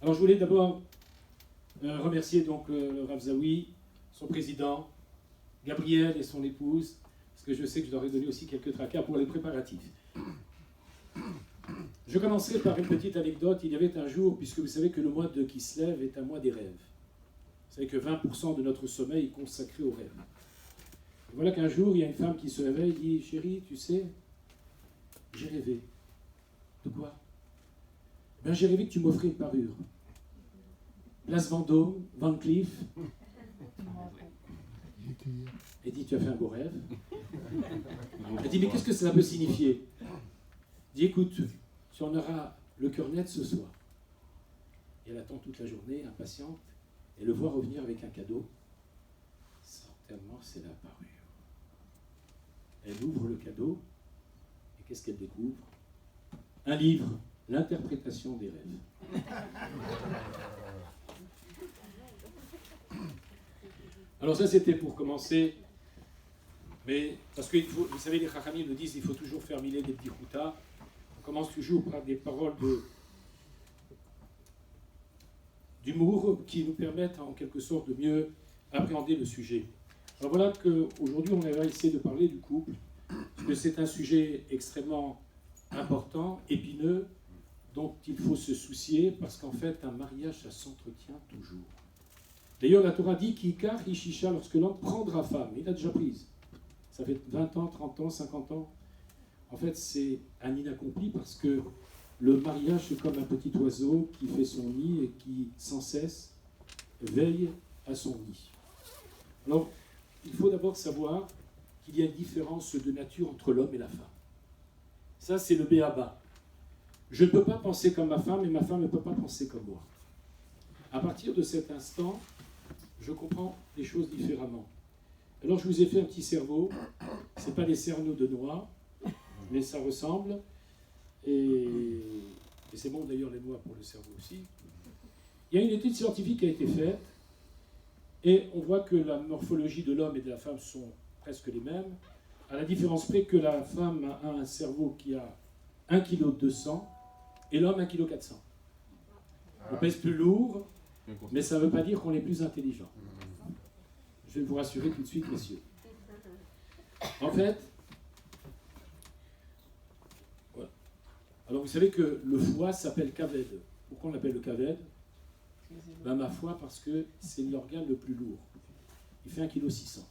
Alors je voulais d'abord remercier donc le Rav Zawi, son président, Gabriel et son épouse, parce que je sais que je leur ai donné aussi quelques tracas pour les préparatifs. Je commencerai par une petite anecdote. Il y avait un jour, puisque vous savez que le mois de Kislev est un mois des rêves. Vous savez que 20% de notre sommeil est consacré aux rêves. Et voilà qu'un jour, il y a une femme qui se réveille et dit « Chérie, tu sais, j'ai rêvé. » De quoi? Ben, j'ai rêvé que tu m'offrais une parure. Place Vendôme, Van Cleef. Elle dit, tu as fait un beau rêve. Elle dit, mais qu'est-ce que cela peut signifier? Elle dit, écoute, tu en auras le cœur net ce soir. Et elle attend toute la journée, impatiente, et le voit revenir avec un cadeau. Certainement, c'est la parure. Elle ouvre le cadeau, et qu'est-ce qu'elle découvre? Un livre, l'interprétation des rêves. Alors ça, c'était pour commencer, mais parce que vous savez, les Chachamim nous disent qu'il faut toujours faire miller des petits choutas. On commence toujours par des paroles d'humour qui nous permettent en quelque sorte de mieux appréhender le sujet. Alors voilà qu'aujourd'hui, on va essayer de parler du couple, parce que c'est un sujet extrêmement important, épineux, dont il faut se soucier, parce qu'en fait, un mariage, ça s'entretient toujours. D'ailleurs, la Torah dit qu'Ikar Ishisha, lorsque l'homme prendra femme, il a déjà prise. Ça fait 20 ans, 30 ans, 50 ans. En fait, c'est un inaccompli parce que le mariage, c'est comme un petit oiseau qui fait son nid et qui, sans cesse, veille à son nid. Alors, il faut d'abord savoir qu'il y a une différence de nature entre l'homme et la femme. Ça, c'est le béaba. Je ne peux pas penser comme ma femme et ma femme ne peut pas penser comme moi. À partir de cet instant, je comprends les choses différemment. Alors je vous ai fait un petit cerveau, ce n'est pas des cerneaux de noix, mais ça ressemble, et c'est bon d'ailleurs les noix pour le cerveau aussi. Il y a une étude scientifique qui a été faite, et on voit que la morphologie de l'homme et de la femme sont presque les mêmes, à la différence près que la femme a un cerveau qui a 1,2 kg et l'homme 1,4 kg. On pèse plus lourd, mais ça ne veut pas dire qu'on est plus intelligent. Je vais vous rassurer tout de suite, messieurs. En fait, voilà. Alors vous savez que le foie s'appelle kaved. Pourquoi on l'appelle le kaved? Ben, ma foi, parce que c'est l'organe le plus lourd. Il fait 1,6 kg.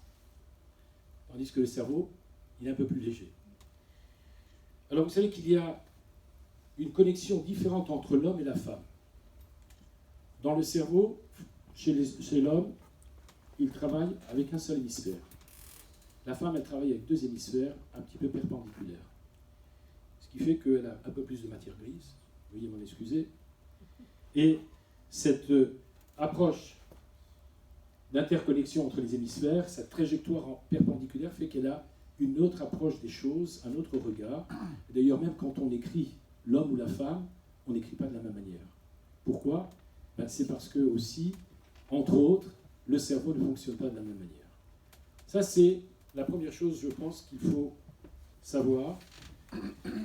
Tandis que le cerveau, il est un peu plus léger. Alors vous savez qu'il y a une connexion différente entre l'homme et la femme. Dans le cerveau, chez l'homme, il travaille avec un seul hémisphère. La femme, elle travaille avec 2 hémisphères un petit peu perpendiculaires. Ce qui fait qu'elle a un peu plus de matière grise, veuillez m'en excuser. Et cette approche d'interconnexion entre les hémisphères, cette trajectoire perpendiculaire fait qu'elle a une autre approche des choses, un autre regard. D'ailleurs, même quand on écrit l'homme ou la femme, on n'écrit pas de la même manière. Pourquoi? Ben, c'est parce que aussi, entre autres, le cerveau ne fonctionne pas de la même manière. Ça, c'est la première chose, je pense, qu'il faut savoir.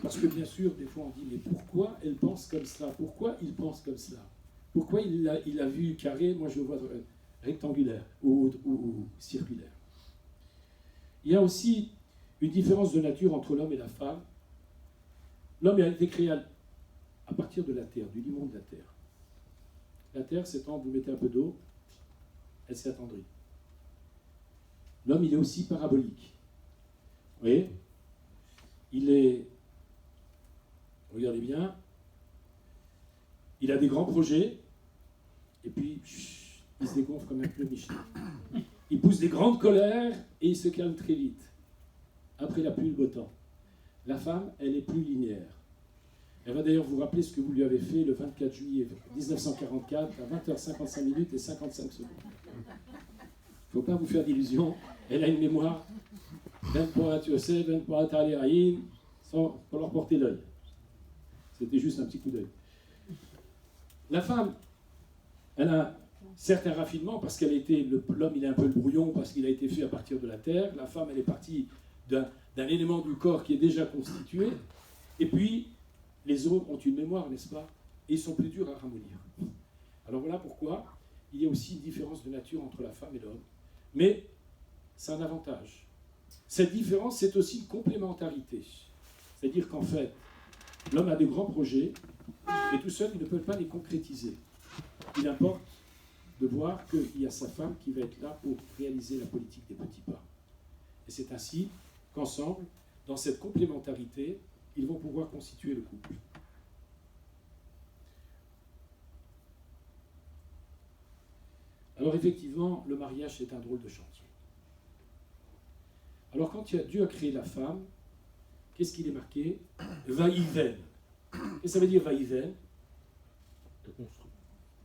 Parce que bien sûr, des fois, on dit, mais pourquoi elle pense comme cela? Pourquoi il pense comme cela? Pourquoi il a vu carré, moi je le vois rectangulaire ou circulaire? Il y a aussi une différence de nature entre l'homme et la femme. L'homme a été créé à partir de la terre, du limon de la terre. La terre s'étend, vous mettez un peu d'eau, elle s'est attendrie. L'homme, il est aussi parabolique. Vous voyez? Il est, regardez bien, il a des grands projets, et puis il se dégonfle comme un pneu Michelin. Il pousse des grandes colères et il se calme très vite. Après la pluie, le beau temps. La femme, elle est plus linéaire. Elle va d'ailleurs vous rappeler ce que vous lui avez fait le 24 juillet 1944 à 20h55 et 55 secondes. Il ne faut pas vous faire d'illusions. Elle a une mémoire même pour la tuer, même pour la taler sans leur porter l'œil. C'était juste un petit coup d'œil. La femme, elle a certes un raffinement parce qu'elle a été, l'homme il est un peu le brouillon parce qu'il a été fait à partir de la terre. La femme, elle est partie d'un élément du corps qui est déjà constitué. Et puis, les hommes ont une mémoire, n'est-ce pas? Et ils sont plus durs à ramollir. aussi une différence de nature entre la femme et l'homme, mais c'est un avantage. Cette différence, c'est aussi une complémentarité. C'est-à-dire qu'en fait, l'homme a de grands projets, et tout seul, il ne peut pas les concrétiser. Il importe de voir qu'il y a sa femme qui va être là pour réaliser la politique des petits pas. Et c'est ainsi qu'ensemble, dans cette complémentarité, ils vont pouvoir constituer le couple. Alors effectivement, le mariage, c'est un drôle de chantier. Alors quand Dieu a créé la femme, qu'est-ce qu'il est marqué? Vaïven. Qu'est-ce que ça veut dire Vaïven?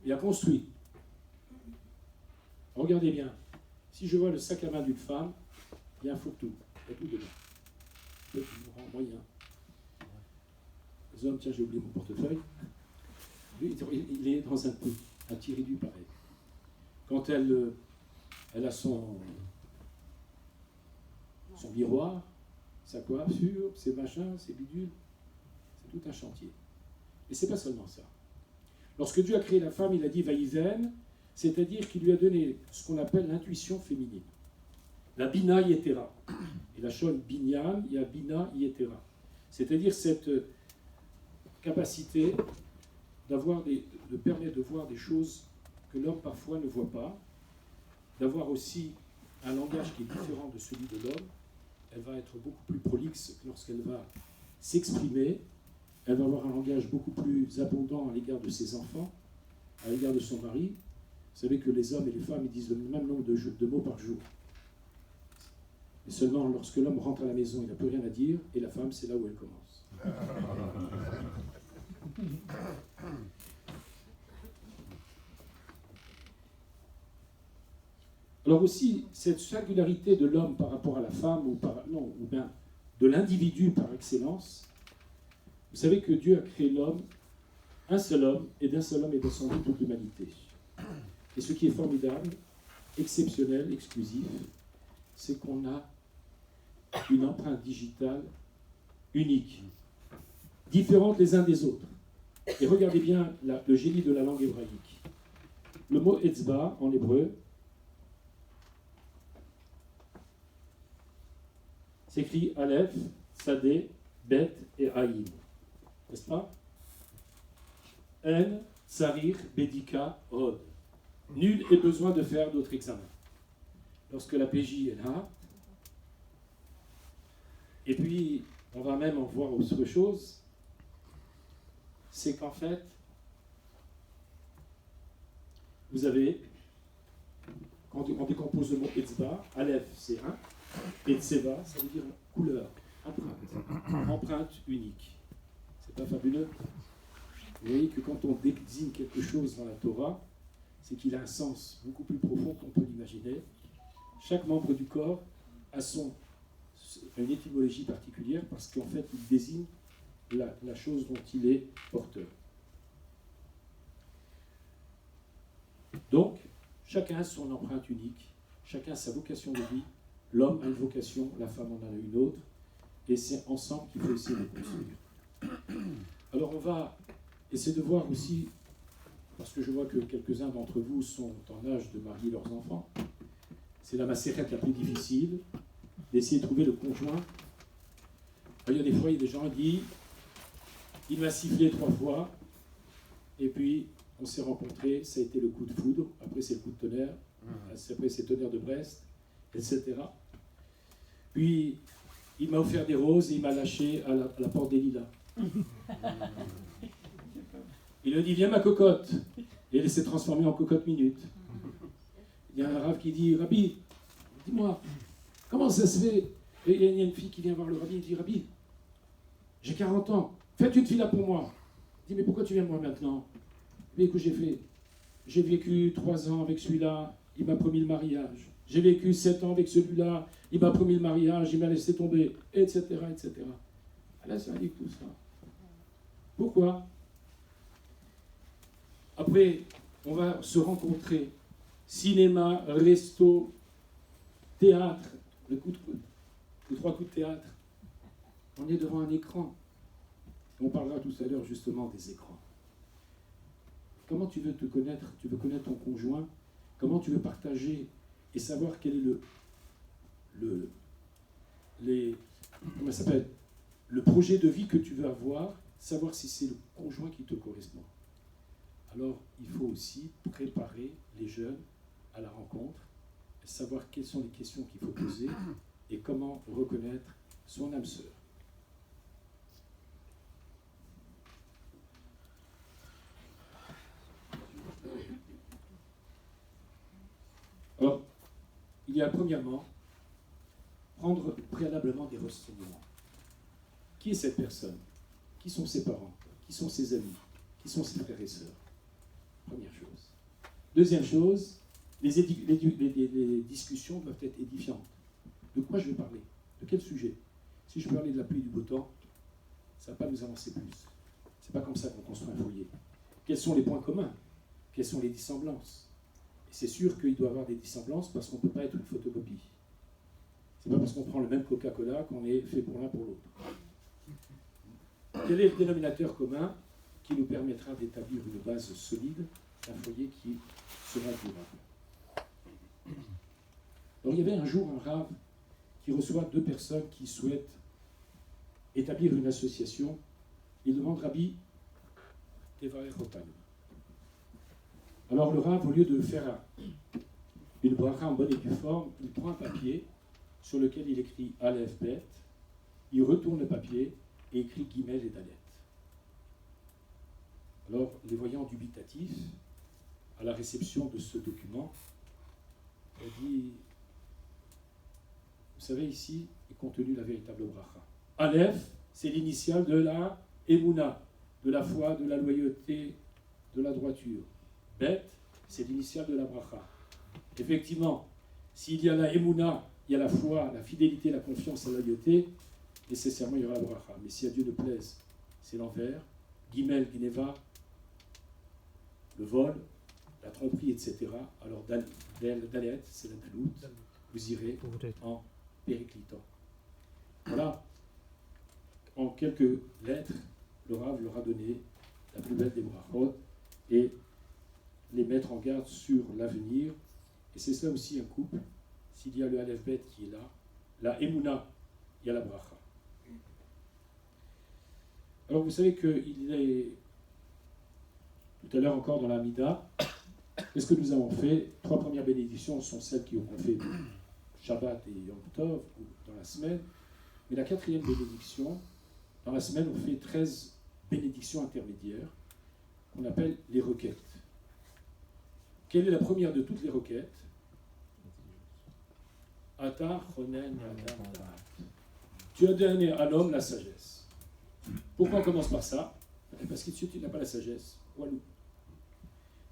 Il a construit. Regardez bien. Si je vois le sac à main d'une femme, il y a un fourre-tout. Il y a tout dedans. Petit, grand, moyen. Les hommes, tiens, j'ai oublié mon portefeuille. Lui, il est dans un petit réduit pareil. Quand elle a son miroir, sa coiffure, ses machins, ses bidules, c'est tout un chantier. Et c'est pas seulement ça. Lorsque Dieu a créé la femme, il a dit Vaïven, c'est-à-dire qu'il lui a donné ce qu'on appelle l'intuition féminine. La Bina Yetera. Et la Shon Binyan, il y a Bina Yetera. C'est-à-dire cette capacité de permettre de voir des choses que l'homme parfois ne voit pas, d'avoir aussi un langage qui est différent de celui de l'homme. Elle va être beaucoup plus prolixe lorsqu'elle va s'exprimer. Elle va avoir un langage beaucoup plus abondant à l'égard de ses enfants, à l'égard de son mari. Vous savez que les hommes et les femmes ils disent le même nombre de mots par jour. Et seulement lorsque l'homme rentre à la maison, il n'a plus rien à dire, et la femme, c'est là où elle commence. Alors aussi, cette singularité de l'homme par rapport à la femme, ou bien de l'individu par excellence, vous savez que Dieu a créé l'homme, un seul homme, et d'un seul homme est descendue toute l'humanité. Et ce qui est formidable, exceptionnel, exclusif, c'est qu'on a une empreinte digitale unique, différente les uns des autres. Et regardez bien le génie de la langue hébraïque. Le mot etzba en hébreu s'écrit Aleph, Sadeh, Bet et Aïn. N'est-ce pas? En, Tsarir, Bedika, Od. Nul n'est besoin de faire d'autres examens. Lorsque la PJ est là, et puis on va même en voir autre chose, c'est qu'en fait, vous avez, quand on décompose le mot Etzba, Aleph c'est un, et Tseva, ça veut dire couleur, empreinte unique. C'est pas fabuleux? Vous voyez que quand on désigne quelque chose dans la Torah, c'est qu'il a un sens beaucoup plus profond qu'on peut l'imaginer. Chaque membre du corps a une étymologie particulière parce qu'en fait, il désigne la chose dont il est porteur. Donc, chacun a son empreinte unique, chacun a sa vocation de vie. L'homme a une vocation, la femme en a une autre, et c'est ensemble qu'il faut essayer de construire. Alors on va essayer de voir aussi, parce que je vois que quelques-uns d'entre vous sont en âge de marier leurs enfants, c'est la macérette la plus difficile, d'essayer de trouver le conjoint. Il y a des fois, il y a des gens qui disent, il m'a sifflé 3 fois, et puis on s'est rencontrés, ça a été le coup de foudre, après c'est le coup de tonnerre, après c'est tonnerre de Brest, etc. Puis il m'a offert des roses et il m'a lâché à la porte des Lilas. Il a dit, viens ma cocotte. Et elle s'est transformée en cocotte minute. Il y a un rave qui dit, Rabbi, dis-moi, comment ça se fait? Et il y a une fille qui vient voir le Rabbi, il dit, Rabbi, j'ai 40 ans, faites une fille-là pour moi. Il dit, mais pourquoi tu viens moi maintenant? Mais écoute, j'ai vécu 3 ans avec celui-là, il m'a promis le mariage. J'ai vécu 7 ans avec celui-là, il m'a promis le mariage, il m'a laissé tomber, etc., etc. Là, ça dit tout ça. Pourquoi? Après, on va se rencontrer. Cinéma, resto, théâtre, les 3 coups de théâtre. On est devant un écran. On parlera tout à l'heure justement des écrans. Comment tu veux te connaître? Tu veux connaître ton conjoint? comment tu veux partager et savoir quel est comment ça s'appelle, le projet de vie que tu veux avoir, savoir si c'est le conjoint qui te correspond. Alors, il faut aussi préparer les jeunes à la rencontre, savoir quelles sont les questions qu'il faut poser et comment reconnaître son âme sœur. Alors, il y a premièrement prendre préalablement des renseignements. Qui est cette personne? Qui sont ses parents? Qui sont ses amis? Qui sont ses frères et sœurs? Première chose. Deuxième chose, les discussions doivent être édifiantes. De quoi je vais parler? De quel sujet? Si je veux parler de la pluie et du beau temps, ça ne va pas nous avancer plus. C'est pas comme ça qu'on construit un foyer. Quels sont les points communs? Quelles sont les dissemblances? Et c'est sûr qu'il doit y avoir des dissemblances parce qu'on ne peut pas être une photocopie. C'est pas parce qu'on prend le même Coca-Cola qu'on est fait pour l'un pour l'autre. Quel est le dénominateur commun qui nous permettra d'établir une base solide, un foyer qui sera durable? Alors, il y avait un jour un rave qui reçoit deux personnes qui souhaitent établir une association. Il demande Rabbi Tevarer Otanu. Alors le rave, au lieu de faire une bracha en bonne et due forme, il prend un papier sur lequel il écrit Aleph Bet, il retourne le papier et écrit Gimel et Dalet. Alors, les voyants dubitatifs, à la réception de ce document, on dit, vous savez, ici est contenue la véritable bracha. Aleph, c'est l'initiale de la Emouna, de la foi, de la loyauté, de la droiture. Bet, c'est l'initiale de la bracha. Effectivement, s'il y a la Emouna, il y a la foi, la fidélité, la confiance, la loyauté, nécessairement il y aura la bracha. Mais si à Dieu ne plaise, c'est l'envers. Gimel, Gineva, le vol, la tromperie, etc. Alors Dalet, c'est la Dalout, vous irez en périclitant. Voilà, en quelques lettres, le Rav leur a donné la plus belle des brachot et les mettre en garde sur l'avenir. Et c'est cela aussi un couple. S'il y a le Aleph Bet qui est là, la Emouna, il y a la bracha. Alors vous savez qu'il est tout à l'heure encore dans la Mida. Qu'est-ce que nous avons fait? 3 premières bénédictions sont celles qui ont fait Shabbat et Yom Tov dans la semaine. Mais la 4e bénédiction, dans la semaine, on fait 13 bénédictions intermédiaires qu'on appelle les requêtes. Quelle est la première de toutes les requêtes? Ata chonen adam da'at. Tu as donné à l'homme la sagesse. Pourquoi on commence par ça? Parce que tu n'as pas la sagesse. Walou.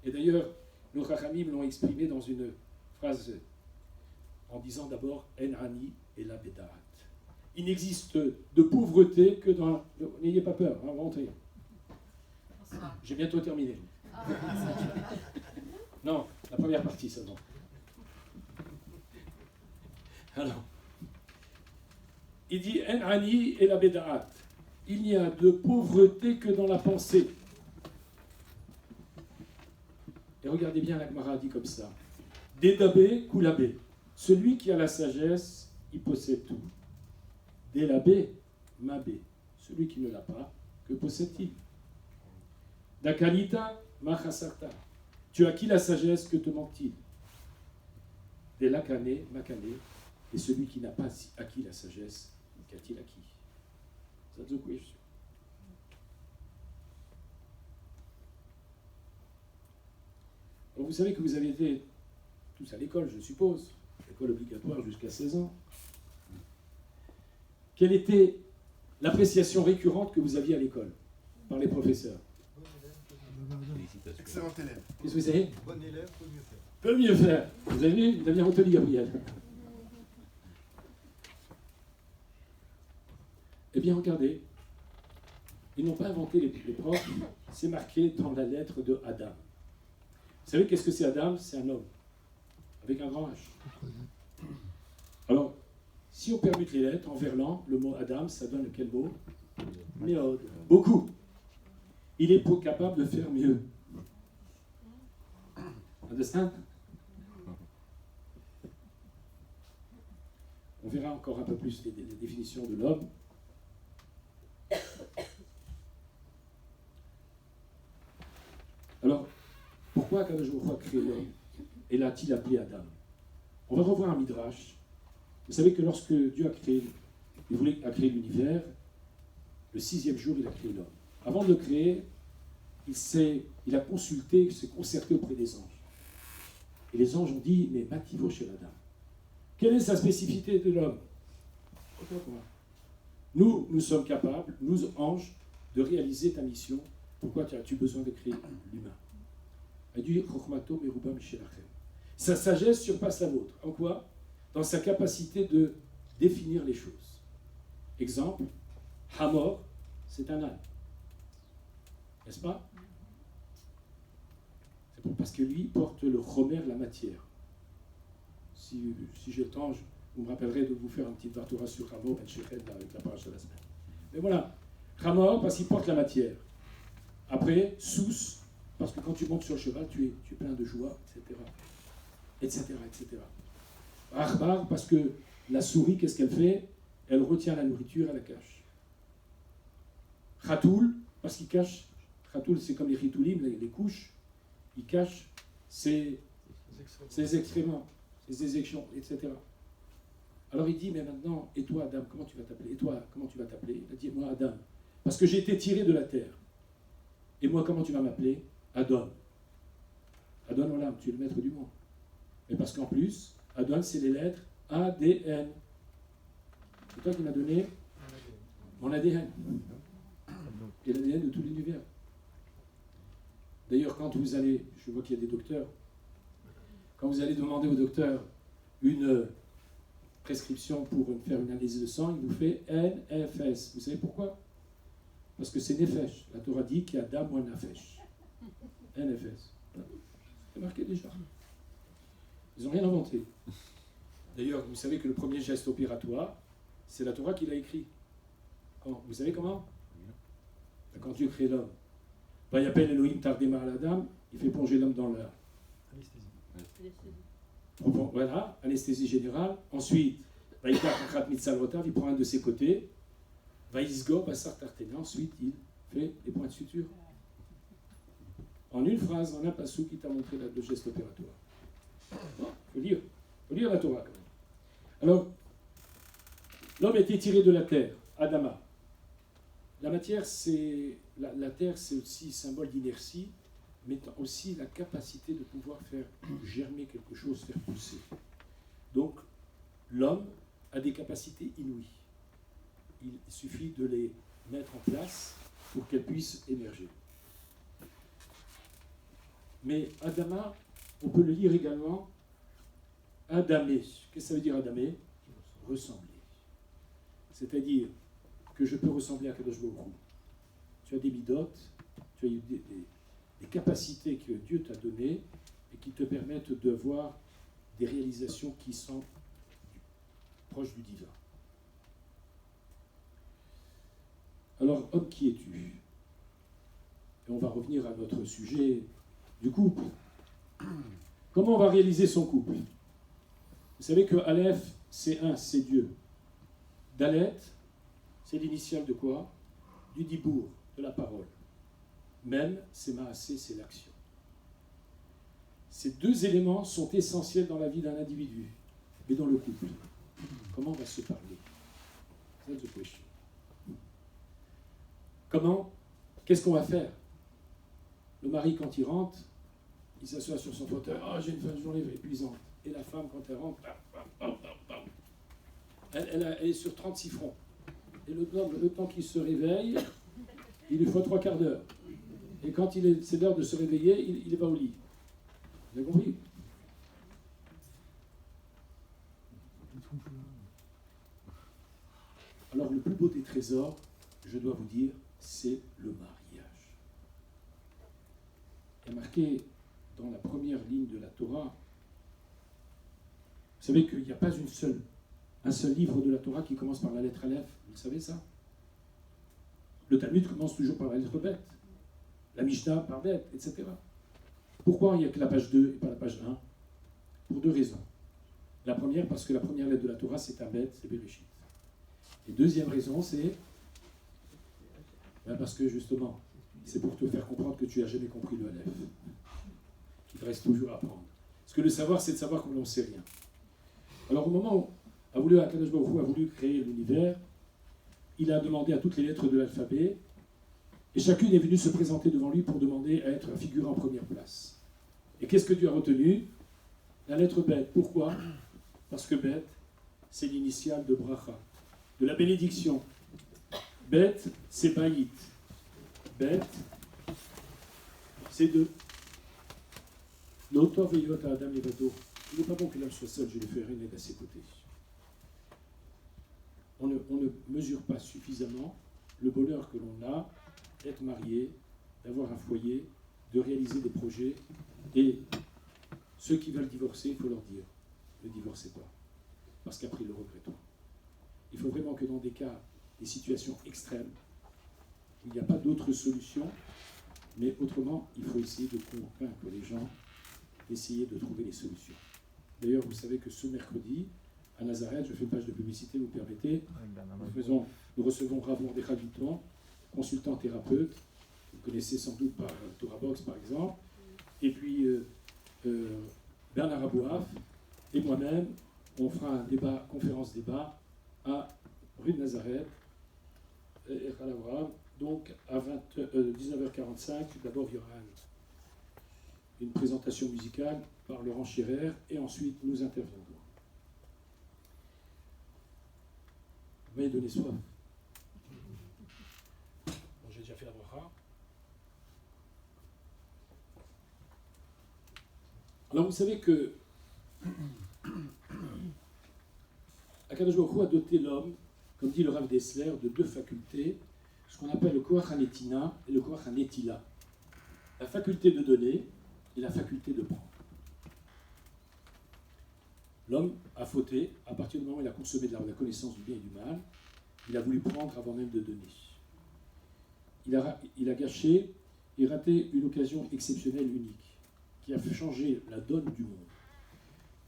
Et d'ailleurs, nos Chachamim l'ont exprimé dans une phrase en disant d'abord En ani et la bedaat. Il n'existe de pauvreté que dans. N'ayez pas peur, hein, rentrez. J'ai bientôt terminé. Non, la première partie seulement. Alors, il dit En ani et la bedaat. Il n'y a de pauvreté que dans la pensée. Et regardez bien, la Gemara dit comme ça. Dédabé, koulabé. Celui qui a la sagesse, il possède tout. Délabé, mabé. Celui qui ne l'a pas, que possède-t-il? Dakalita, machasarta. Tu as acquis la sagesse, que te manque-t-il? Délakane, makane. Et celui qui n'a pas acquis la sagesse, qu'a-t-il acquis? That's the question. Alors vous savez que vous avez été tous à l'école, je suppose, l'école obligatoire jusqu'à 16 ans. Quelle était l'appréciation récurrente que vous aviez à l'école par les professeurs? Excellent élève. Qu'est-ce que vous savez? Bon élève, peut mieux faire. Peut mieux faire. Vous avez vu? Vous avez bien retenu, Gabriel. Eh bien, regardez. Ils n'ont pas inventé les profs. C'est marqué dans la lettre de Adam. Vous savez qu'est-ce que c'est Adam? C'est un homme. Avec un grand H. Alors, si on permute les lettres en verlan, le mot Adam, ça donne quel mot? Méod. Beaucoup. Il est capable de faire mieux. Understand? verra encore un peu plus les définitions de l'homme. Alors, pourquoi Akadosh Baruch Hu a créé l'homme et l'a-t-il appelé Adam? On va revoir un midrash. Vous savez que lorsque Dieu a créé l'univers, le 6e jour, il a créé l'homme. Avant de le créer, il a consulté, il s'est concerté auprès des anges. Et les anges ont dit, mais Mativo chez Adam. Quelle est sa spécificité de l'homme? Nous sommes capables, nous anges, de réaliser ta mission. Pourquoi as-tu besoin de créer l'humain? Il dit, Chokhmato merubam shelachem. Sa sagesse surpasse la vôtre. En quoi? Dans sa capacité de définir les choses. Exemple, Hamor, c'est un âne. N'est-ce pas? C'est parce que lui porte le chomer, la matière. Si j'ai le temps, vous me rappellerez de vous faire un petit Vartora sur Hamor et Shechem avec la paracha de la semaine. Mais voilà, Hamor parce qu'il porte la matière. Après, Sous, parce que quand tu montes sur le cheval, tu es plein de joie, etc. Etc. etc. Arbar, parce que la souris, qu'est-ce qu'elle fait? Elle retient la nourriture, elle la cache. Khatoul, parce qu'il cache. Khatoul, c'est comme les ritoulim, les couches. Il cache ses excréments, ses éjections, etc. Alors il dit, mais maintenant, et toi Adam, comment tu vas t'appeler? Et toi, comment tu vas t'appeler? Il a dit, moi Adam, parce que j'ai été tiré de la terre. Et moi, comment tu vas m'appeler? Adon. Adon Olam, tu es le maître du monde. Mais parce qu'en plus, Adon, c'est les lettres ADN. C'est toi qui m'as donné mon ADN. Et l'ADN de tout l'univers. D'ailleurs, quand vous allez, je vois qu'il y a des docteurs, quand vous allez demander au docteur une prescription pour faire une analyse de sang, il vous fait NFS. Vous savez pourquoi? Parce que c'est Nefesh. La Torah dit qu'il y a Dam ou Nefesh. NFS. C'est marqué déjà. Ils n'ont rien inventé. D'ailleurs, vous savez que le premier geste opératoire, c'est la Torah qui l'a écrit. Vous savez comment? Quand Dieu crée l'homme. Il appelle Elohim Tardema à la dame, il fait plonger l'homme dans l'air. Voilà, anesthésie générale. Ensuite, il prend un de ses côtés. Ensuite, il fait les points de suture. En une phrase, en un passou qui t'a montré le geste opératoire. Il faut lire la Torah quand même. Alors, l'homme a été tiré de la terre, Adama. La matière, la terre, c'est aussi symbole d'inertie, mais aussi la capacité de pouvoir faire germer quelque chose, faire pousser. Donc, l'homme a des capacités inouïes. Il suffit de les mettre en place pour qu'elles puissent émerger. Mais Adama, on peut le lire également Adamé. Qu'est-ce que ça veut dire Adamé? Ressembler. C'est-à-dire que je peux ressembler à Kadosh Baruch Hu. Tu as des midotes, tu as des capacités que Dieu t'a données et qui te permettent de voir des réalisations qui sont proches du divin. Alors, homme, qui es-tu? Et on va revenir à notre sujet du couple. Comment on va réaliser son couple? Vous savez que Aleph, c'est un, c'est Dieu. Dalet, c'est l'initiale de quoi? Du dibour, de la parole. Même, c'est Maasé, c'est l'action. Ces deux éléments sont essentiels dans la vie d'un individu, mais dans le couple. Comment on va se parler? That's the question. Comment? Qu'est-ce qu'on va faire? Le mari, quand il rentre, il s'assoit sur son fauteuil. « Ah, j'ai une fin de journée épuisante. » Et la femme, quand elle rentre, elle est sur 36 fronts. Et le temps qu'il se réveille, il lui faut 3 quarts d'heure. Et quand c'est l'heure de se réveiller, il va au lit. Vous avez compris? Alors, le plus beau des trésors, je dois vous dire, c'est le mariage. Il y a marqué dans la première ligne de la Torah, vous savez qu'il n'y a pas un seul livre de la Torah qui commence par la lettre Aleph. Vous le savez ça? Le Talmud commence toujours par la lettre Bet. La Mishnah par Bet, etc. Pourquoi il n'y a que la page 2 et pas la page 1? Pour deux raisons. La première, parce que la première lettre de la Torah, c'est Tabet, c'est Bereshit. Et deuxième raison, c'est parce que justement, c'est pour te faire comprendre que tu n'as jamais compris le Aleph. Il te reste toujours à apprendre. Parce que le savoir, c'est de savoir qu'on n'en sait rien. Alors au moment où Akadosh Baruch Hu a voulu créer l'univers, il a demandé à toutes les lettres de l'alphabet, et chacune est venue se présenter devant lui pour demander à être figurée en première place. Et qu'est-ce que Dieu a retenu? La lettre Bet. Pourquoi? Parce que Bet, c'est l'initiale de Bracha, de la bénédiction. Bet, c'est Baït. Bet, c'est deux. L'auteur veillota Adam Levado. Il n'est pas bon que l'homme soit seul, je vais faire une aide à ses côtés. On ne mesure pas suffisamment le bonheur que l'on a d'être marié, d'avoir un foyer, de réaliser des projets. Et ceux qui veulent divorcer, il faut leur dire, ne divorcez pas, parce qu'après, ils le regretteront. Il faut vraiment que dans des cas, des situations extrêmes, où il n'y a pas d'autre solution, mais autrement, il faut essayer de convaincre les gens d'essayer de trouver les solutions. D'ailleurs, vous savez que ce mercredi, à Nazareth, je fais une page de publicité, vous permettez, nous recevons Rav Mordechai Bitton, consultant thérapeute, vous connaissez sans doute par Torah Box par exemple, et puis Bernard Abouaf et moi-même, on fera un débat, conférence-débat à rue de Nazareth, donc à 19h45, d'abord il y aura une présentation musicale par Laurent Scherer, et ensuite nous interviendrons. Vous m'avez donné soif. Bon, j'ai déjà fait la bracha. Alors vous savez que Akadosh Baruch Hu a doté l'homme, comme dit le Rav Dessler, de deux facultés, ce qu'on appelle le Koach HaNetina et le Koach HaNetila. La faculté de donner et la faculté de prendre. L'homme a fauté à partir du moment où il a consommé de la connaissance du bien et du mal. Il a voulu prendre avant même de donner. Il a gâché et raté une occasion exceptionnelle, unique, qui a fait changer la donne du monde.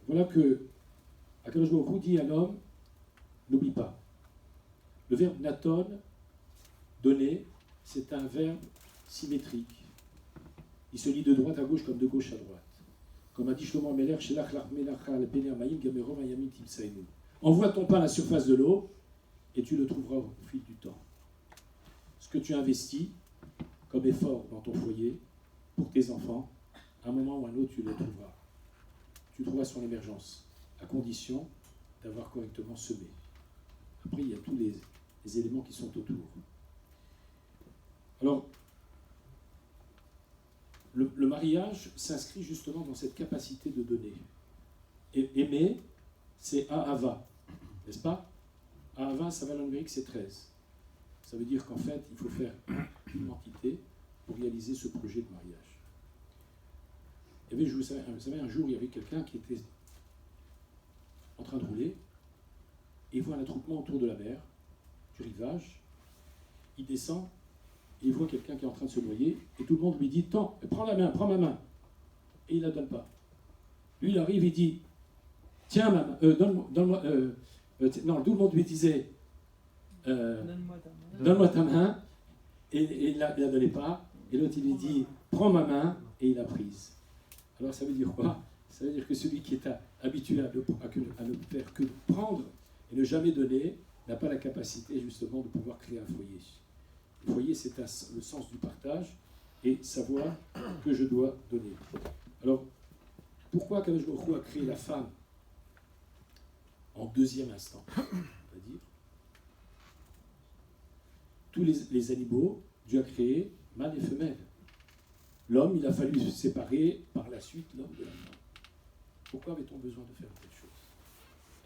Voilà que Akadosh Baruch Hu dit à l'homme, n'oublie pas. Le verbe naton, donner, c'est un verbe symétrique. Il se lit de droite à gauche comme de gauche à droite. Comme a dit Shlomo Ameler, envoie ton pain à la surface de l'eau et tu le trouveras au fil du temps. Ce que tu investis comme effort dans ton foyer, pour tes enfants, à un moment ou à un autre, tu le trouveras. Tu trouveras son émergence, à condition d'avoir correctement semé. Après, il y a tous les éléments qui sont autour. Alors, le mariage s'inscrit justement dans cette capacité de donner. Et aimer, c'est Ahava, n'est-ce pas? Ahava, sa valeur numérique, c'est 13. Ça veut dire qu'en fait, il faut faire une entité pour réaliser ce projet de mariage. Vous savez, un jour, il y avait quelqu'un qui était en train de rouler, et il voit un attroupement autour de la mer, du rivage. Il descend, et il voit quelqu'un qui est en train de se noyer, et tout le monde lui dit « Tends, prends la main, prends ma main !» Et il ne la donne pas. Lui, il arrive, il dit « Tiens, ma main, donne-moi... non, tout le monde lui disait donne-moi ta main !» Et il ne la donnait pas. Et l'autre, il lui dit « Prends ma main !» Et il l'a prise. Alors, ça veut dire quoi? Ça veut dire que celui qui est habitué à ne faire que prendre et ne jamais donner n'a pas la capacité, justement, de pouvoir créer un foyer. Le foyer, c'est le sens du partage et savoir que je dois donner. Alors, pourquoi Akadosh Baruch Hu a créé la femme en deuxième instant? C'est-à-dire, tous les animaux, Dieu a créé mâle et femelle. L'homme, il a fallu se séparer par la suite l'homme de la femme. Pourquoi avait-on besoin de faire telle chose?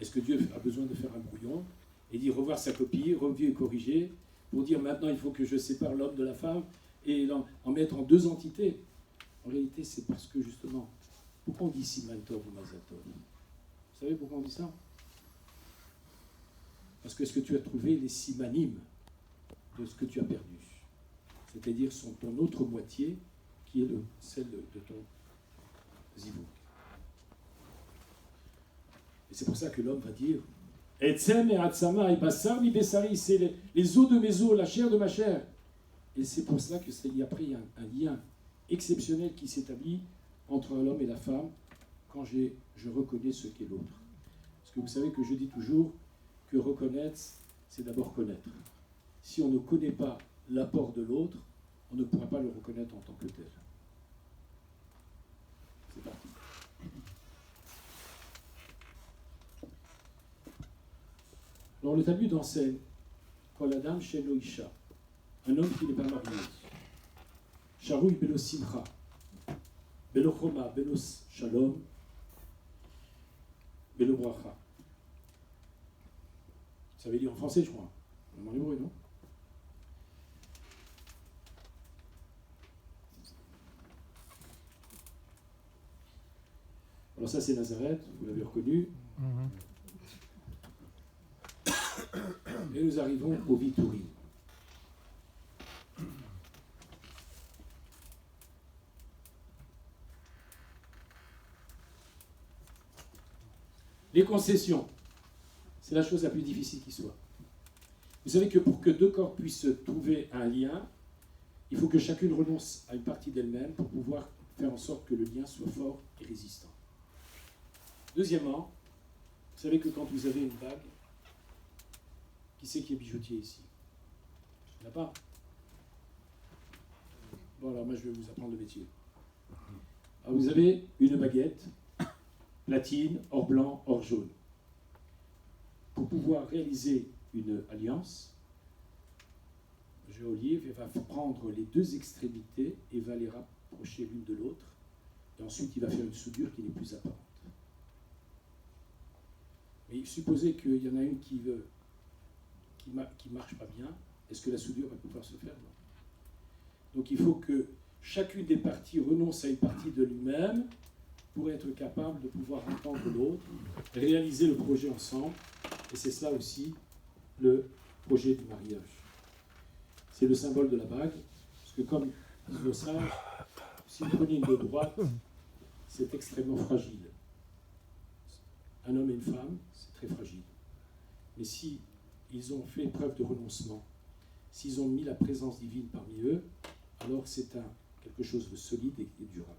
Est-ce que Dieu a besoin de faire un brouillon et d'y revoir sa copie, revu et corrigé, pour dire maintenant il faut que je sépare l'homme de la femme et en mettre en deux entités? En réalité, c'est parce que justement, pourquoi on dit Siman Tov ou Mazal Tov? Vous savez pourquoi on dit ça? Parce que ce que tu as trouvé, les simanim de ce que tu as perdu, c'est-à-dire sont ton autre moitié qui est celle de ton zivou. Et C'est pour ça que l'homme va dire Etzem et Atzama et Bassar mi Bessari, c'est les os de mes os, la chair de ma chair. Et c'est pour cela que après il y a un lien exceptionnel qui s'établit entre l'homme et la femme quand je reconnais ce qu'est l'autre. Parce que vous savez que je dis toujours que reconnaître, c'est d'abord connaître. Si on ne connaît pas l'apport de l'autre, on ne pourra pas le reconnaître en tant que tel. C'est parti. Alors le Talmud enseigne Kol Adam She'eno Isha, un homme qui n'est pas marié. Sharouy Belo Simcha, Belo Choma, Belo Shalom, Belo Bracha. Ça veut dire en français, je crois. En hébreu, non? Alors ça, c'est Nazareth, vous l'avez reconnu. Et nous arrivons au Vitourim. Les concessions, c'est la chose la plus difficile qui soit. Vous savez que pour que deux corps puissent trouver un lien, il faut que chacune renonce à une partie d'elle-même pour pouvoir faire en sorte que le lien soit fort et résistant. Deuxièmement, vous savez que quand vous avez une bague, qui c'est qui est bijoutier ici? Il n'y en a pas. Bon, alors moi je vais vous apprendre le métier. Alors, vous avez une baguette, platine, or blanc, or jaune. Pour pouvoir réaliser une alliance, le géolier va prendre les deux extrémités et va les rapprocher l'une de l'autre. Et ensuite, il va faire une soudure qui n'est plus apparente. Mais supposez qu'il y en a une qui marche pas bien, est-ce que la soudure va pouvoir se faire? Non. Donc il faut que chacune des parties renonce à une partie de lui-même pour être capable de pouvoir entendre l'autre, réaliser le projet ensemble, et c'est cela aussi le projet du mariage. C'est le symbole de la bague, parce que comme disent nos sages, si vous prenez une de droite, c'est extrêmement fragile. Un homme et une femme, c'est très fragile. Mais si ils ont fait preuve de renoncement, s'ils ont mis la présence divine parmi eux, alors c'est quelque chose de solide et durable.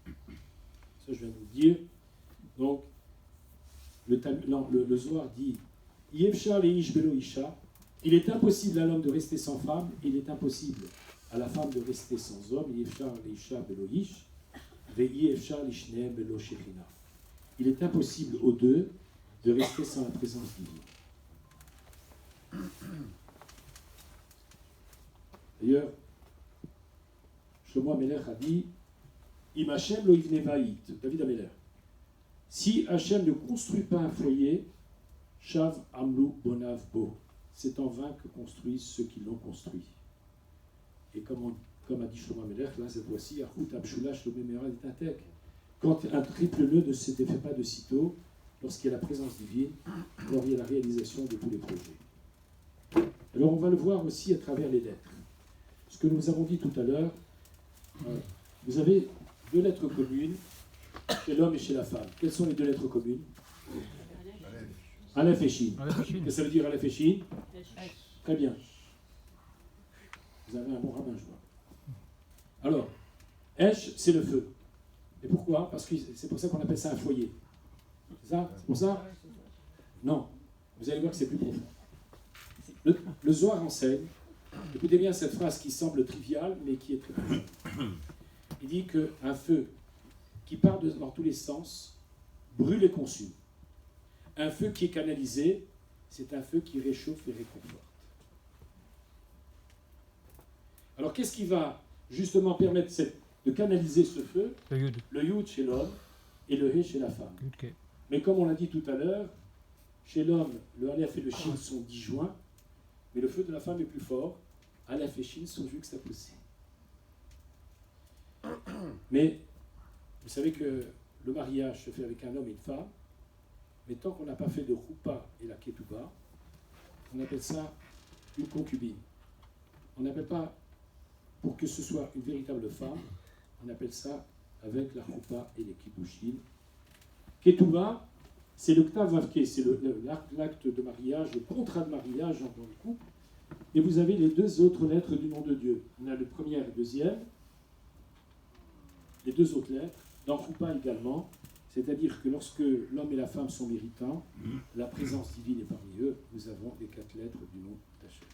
Ça, je viens de vous le dire. Donc, le Zohar dit Yevshar leish belo isha. Il est impossible à l'homme de rester sans femme, il est impossible à la femme de rester sans homme. Yevshar leisha belo ish. Il est impossible aux deux de rester sans la présence divine. D'ailleurs, Shlomo Amelech a dit Im Hashem lo yivne ba'it, David Amelech. Si Hashem ne construit pas un foyer, Shav Amlu Bonav Bo, c'est en vain que construisent ceux qui l'ont construit. Et comme a dit Shlomo Amelech, là cette fois-ci, quand un triple nœud ne se défait pas de sitôt, lorsqu'il y a la présence divine, alors il y a la réalisation de tous les projets. Alors on va le voir aussi à travers les lettres. Ce que nous avons dit tout à l'heure, vous avez deux lettres communes chez l'homme et chez la femme. Quelles sont les deux lettres communes? Aleph et Shin. Qu'est-ce que ça veut dire Aleph et Shin? Très bien. Vous avez un bon rabbin, je vois. Alors, Esh, c'est le feu. Et pourquoi? Parce que c'est pour ça qu'on appelle ça un foyer. C'est ça? C'est pour ça? Non. Vous allez voir que c'est plus profond. Le Zohar enseigne, écoutez bien cette phrase qui semble triviale, mais qui est très profonde. Il dit qu'un feu qui part dans tous les sens brûle et consume. Un feu qui est canalisé, c'est un feu qui réchauffe et réconforte. Alors qu'est-ce qui va justement permettre de canaliser ce feu? Le Yud chez l'homme et le He chez la femme. Okay. Mais comme on l'a dit tout à l'heure, chez l'homme, le Aleph et le Shin sont disjoints, mais le feu de la femme est plus fort. Aleph et Shin sont juxtaposés. Mais vous savez que le mariage se fait avec un homme et une femme, mais tant qu'on n'a pas fait de Roupa et la Ketouba, on appelle ça une concubine. On n'appelle pas pour que ce soit une véritable femme, on appelle ça avec la choupa et les kiddushin. Ketouba, c'est le ktav vavke, c'est l'acte de mariage, le contrat de mariage dans le couple. Et vous avez les deux autres lettres du nom de Dieu. On a le premier et le deuxième, les deux autres lettres, dans choupa également. C'est-à-dire que lorsque l'homme et la femme sont méritants, la présence divine est parmi eux, nous avons les 4 lettres du nom d'Hachem.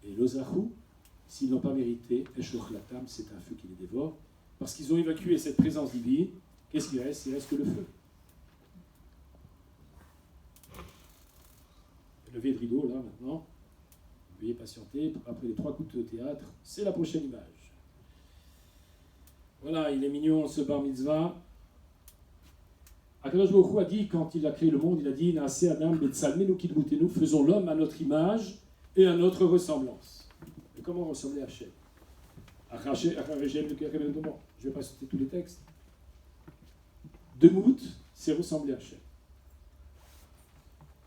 Et l'Ozahu, s'ils n'ont pas mérité, Eshoch Latam, c'est un feu qui les dévore, parce qu'ils ont évacué cette présence divine. Qu'est-ce qu'il reste? Il reste que le feu. Levez le rideau, là, maintenant. Veuillez patienter. Après les 3 coups de théâtre, c'est la prochaine image. Voilà, il est mignon, ce bar mitzvah. Akadosh Baruch Hu a dit, quand il a créé le monde, il a dit, Naase Adam betzalmenu kidmutenu, faisons l'homme à notre image et à notre ressemblance. Et comment ressembler à Hachem? Je ne vais pas citer tous les textes. Demout, c'est ressembler à Hachem.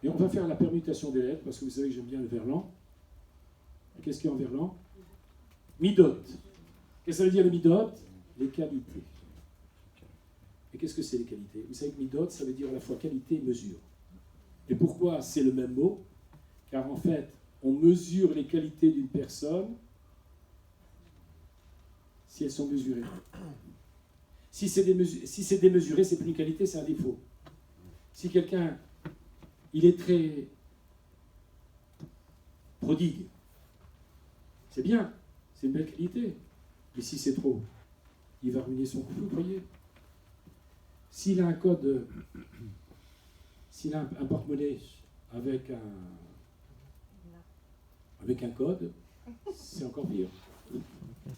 Et on va faire la permutation des lettres, parce que vous savez que j'aime bien le verlan. Qu'est-ce qu'il y a en verlan? Midot. Qu'est-ce que ça veut dire le midot? Les qualités. Et qu'est-ce que c'est les qualités? Vous savez que midot, ça veut dire à la fois qualité et mesure. Et pourquoi c'est le même mot? Car en fait, on mesure les qualités d'une personne si elles sont mesurées. Si c'est démesuré, c'est plus une qualité, c'est un défaut. Si quelqu'un, il est très prodigue, c'est bien, c'est une belle qualité. Mais si c'est trop, il va ruiner son couple, vous croyez? S'il a un code, s'il a un porte-monnaie avec un code, c'est encore pire.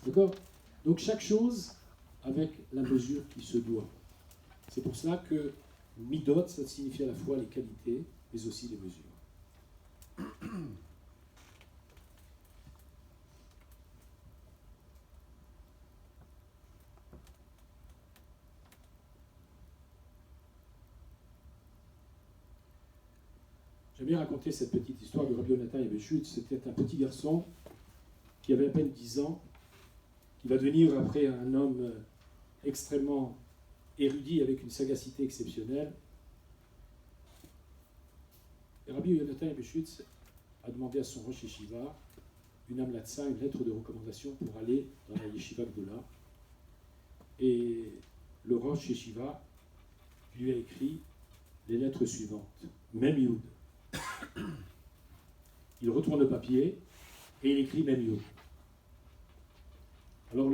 D'accord? Donc chaque chose avec la mesure qui se doit. C'est pour cela que midot, ça signifie à la fois les qualités, mais aussi les mesures. J'aime bien raconter cette petite histoire de Rabbi Yonatan Yebeshut. C'était un petit garçon qui avait à peine 10 ans, qui va devenir après un homme extrêmement érudit avec une sagacité exceptionnelle. Et Rabbi Yonatan Yebeshut a demandé à son Rosh Yeshiva une amlatsa, une lettre de recommandation pour aller dans la Yeshiva Gdola. Et le Rosh Yeshiva lui a écrit les lettres suivantes. Mem Yud. Il retourne le papier et il écrit Mem Yud. Alors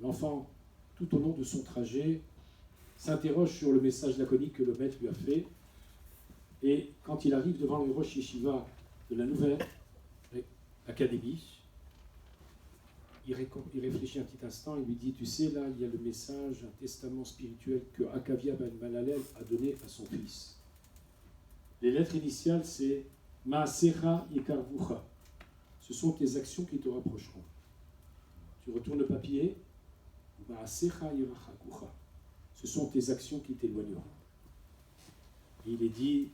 l'enfant, tout au long de son trajet, s'interroge sur le message laconique que le maître lui a fait. Et quand il arrive devant le Rosh Yeshiva de la nouvelle académie, il réfléchit un petit instant et lui dit, tu sais, là, il y a le message, un testament spirituel que Akavia ben Malalel a donné à son fils. Les lettres initiales, c'est Maasecha Yekarvucha. Ce sont tes actions qui te rapprocheront. Tu retournes le papier, Maasecha Yerachakucha. Ce sont tes actions qui t'éloigneront. Il est dit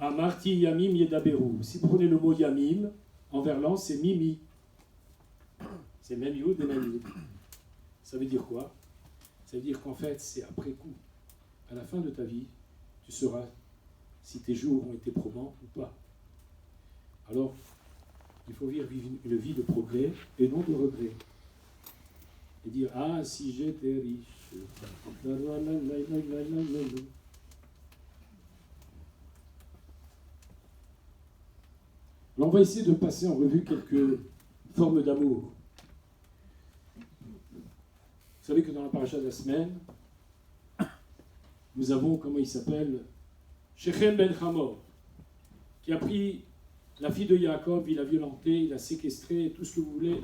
Amarti Yamim Yedaberu. Si vous prenez le mot Yamim, en verlan, c'est Mimi. C'est même Yud et même Yud. Ça veut dire quoi? Ça veut dire qu'en fait, c'est après coup. À la fin de ta vie, tu sauras si tes jours ont été probants ou pas. Alors, il faut vivre une vie de progrès et non de regret. Et dire, ah, si j'étais riche. Alors, on va essayer de passer en revue quelques formes d'amour. Vous savez que dans la paracha de la semaine, nous avons, comment il s'appelle, Shechem ben Hamor, qui a pris la fille de Yaakov, il l'a violentée, il l'a séquestrée, tout ce que vous voulez.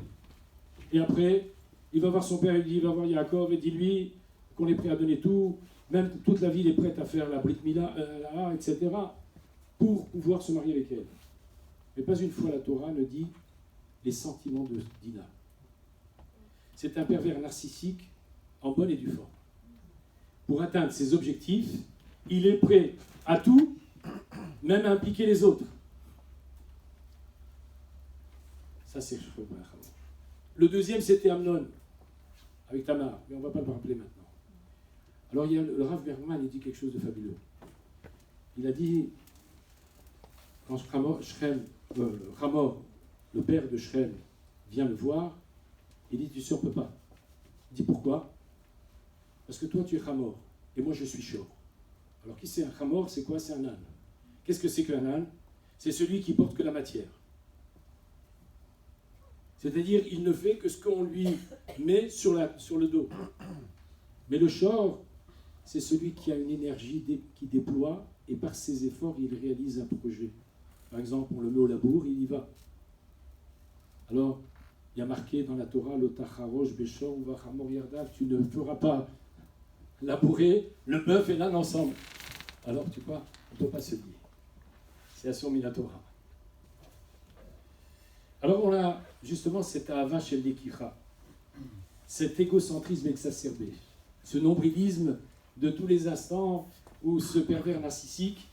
Et après, il va voir son père, il va voir Yaakov et dit-lui qu'on est prêt à donner tout, même toute la ville est prête à faire la Brit Mila, etc., pour pouvoir se marier avec elle. Mais pas une fois la Torah ne dit les sentiments de Dina. C'est un pervers narcissique en bonne et due forme. Pour atteindre ses objectifs, il est prêt à tout, même à impliquer les autres. Ça, c'est Shechem Hamor. Le deuxième, c'était Amnon, avec Tamar, mais on ne va pas le rappeler maintenant. Alors, il y a le Rav Bergman, il dit quelque chose de fabuleux. Il a dit, quand Hamor, le père de Shrem, vient le voir, il dit, tu sais, on ne peut pas. Il dit, pourquoi? Parce que toi, tu es Hamor, et moi, je suis Shor. Alors, qui c'est un Hamor? C'est quoi? C'est un âne. Qu'est-ce que c'est qu'un âne? C'est celui qui porte que la matière. C'est-à-dire, il ne fait que ce qu'on lui met sur le dos. Mais le Shor, c'est celui qui a une énergie qui déploie, et par ses efforts, il réalise un projet. Par exemple, on le met au labour, il y va. Alors, il y a marqué dans la Torah, Lotacharosh Beshor Uvachamor Yardav, tu ne feras pas labourer le bœuf et l'âne ensemble. Alors, tu vois, on ne peut pas se lier. C'est Assur la Torah. Alors, on a justement cet Ahava Shel Lekicha, cet égocentrisme exacerbé, ce nombrilisme de tous les instants, ou ce pervers narcissique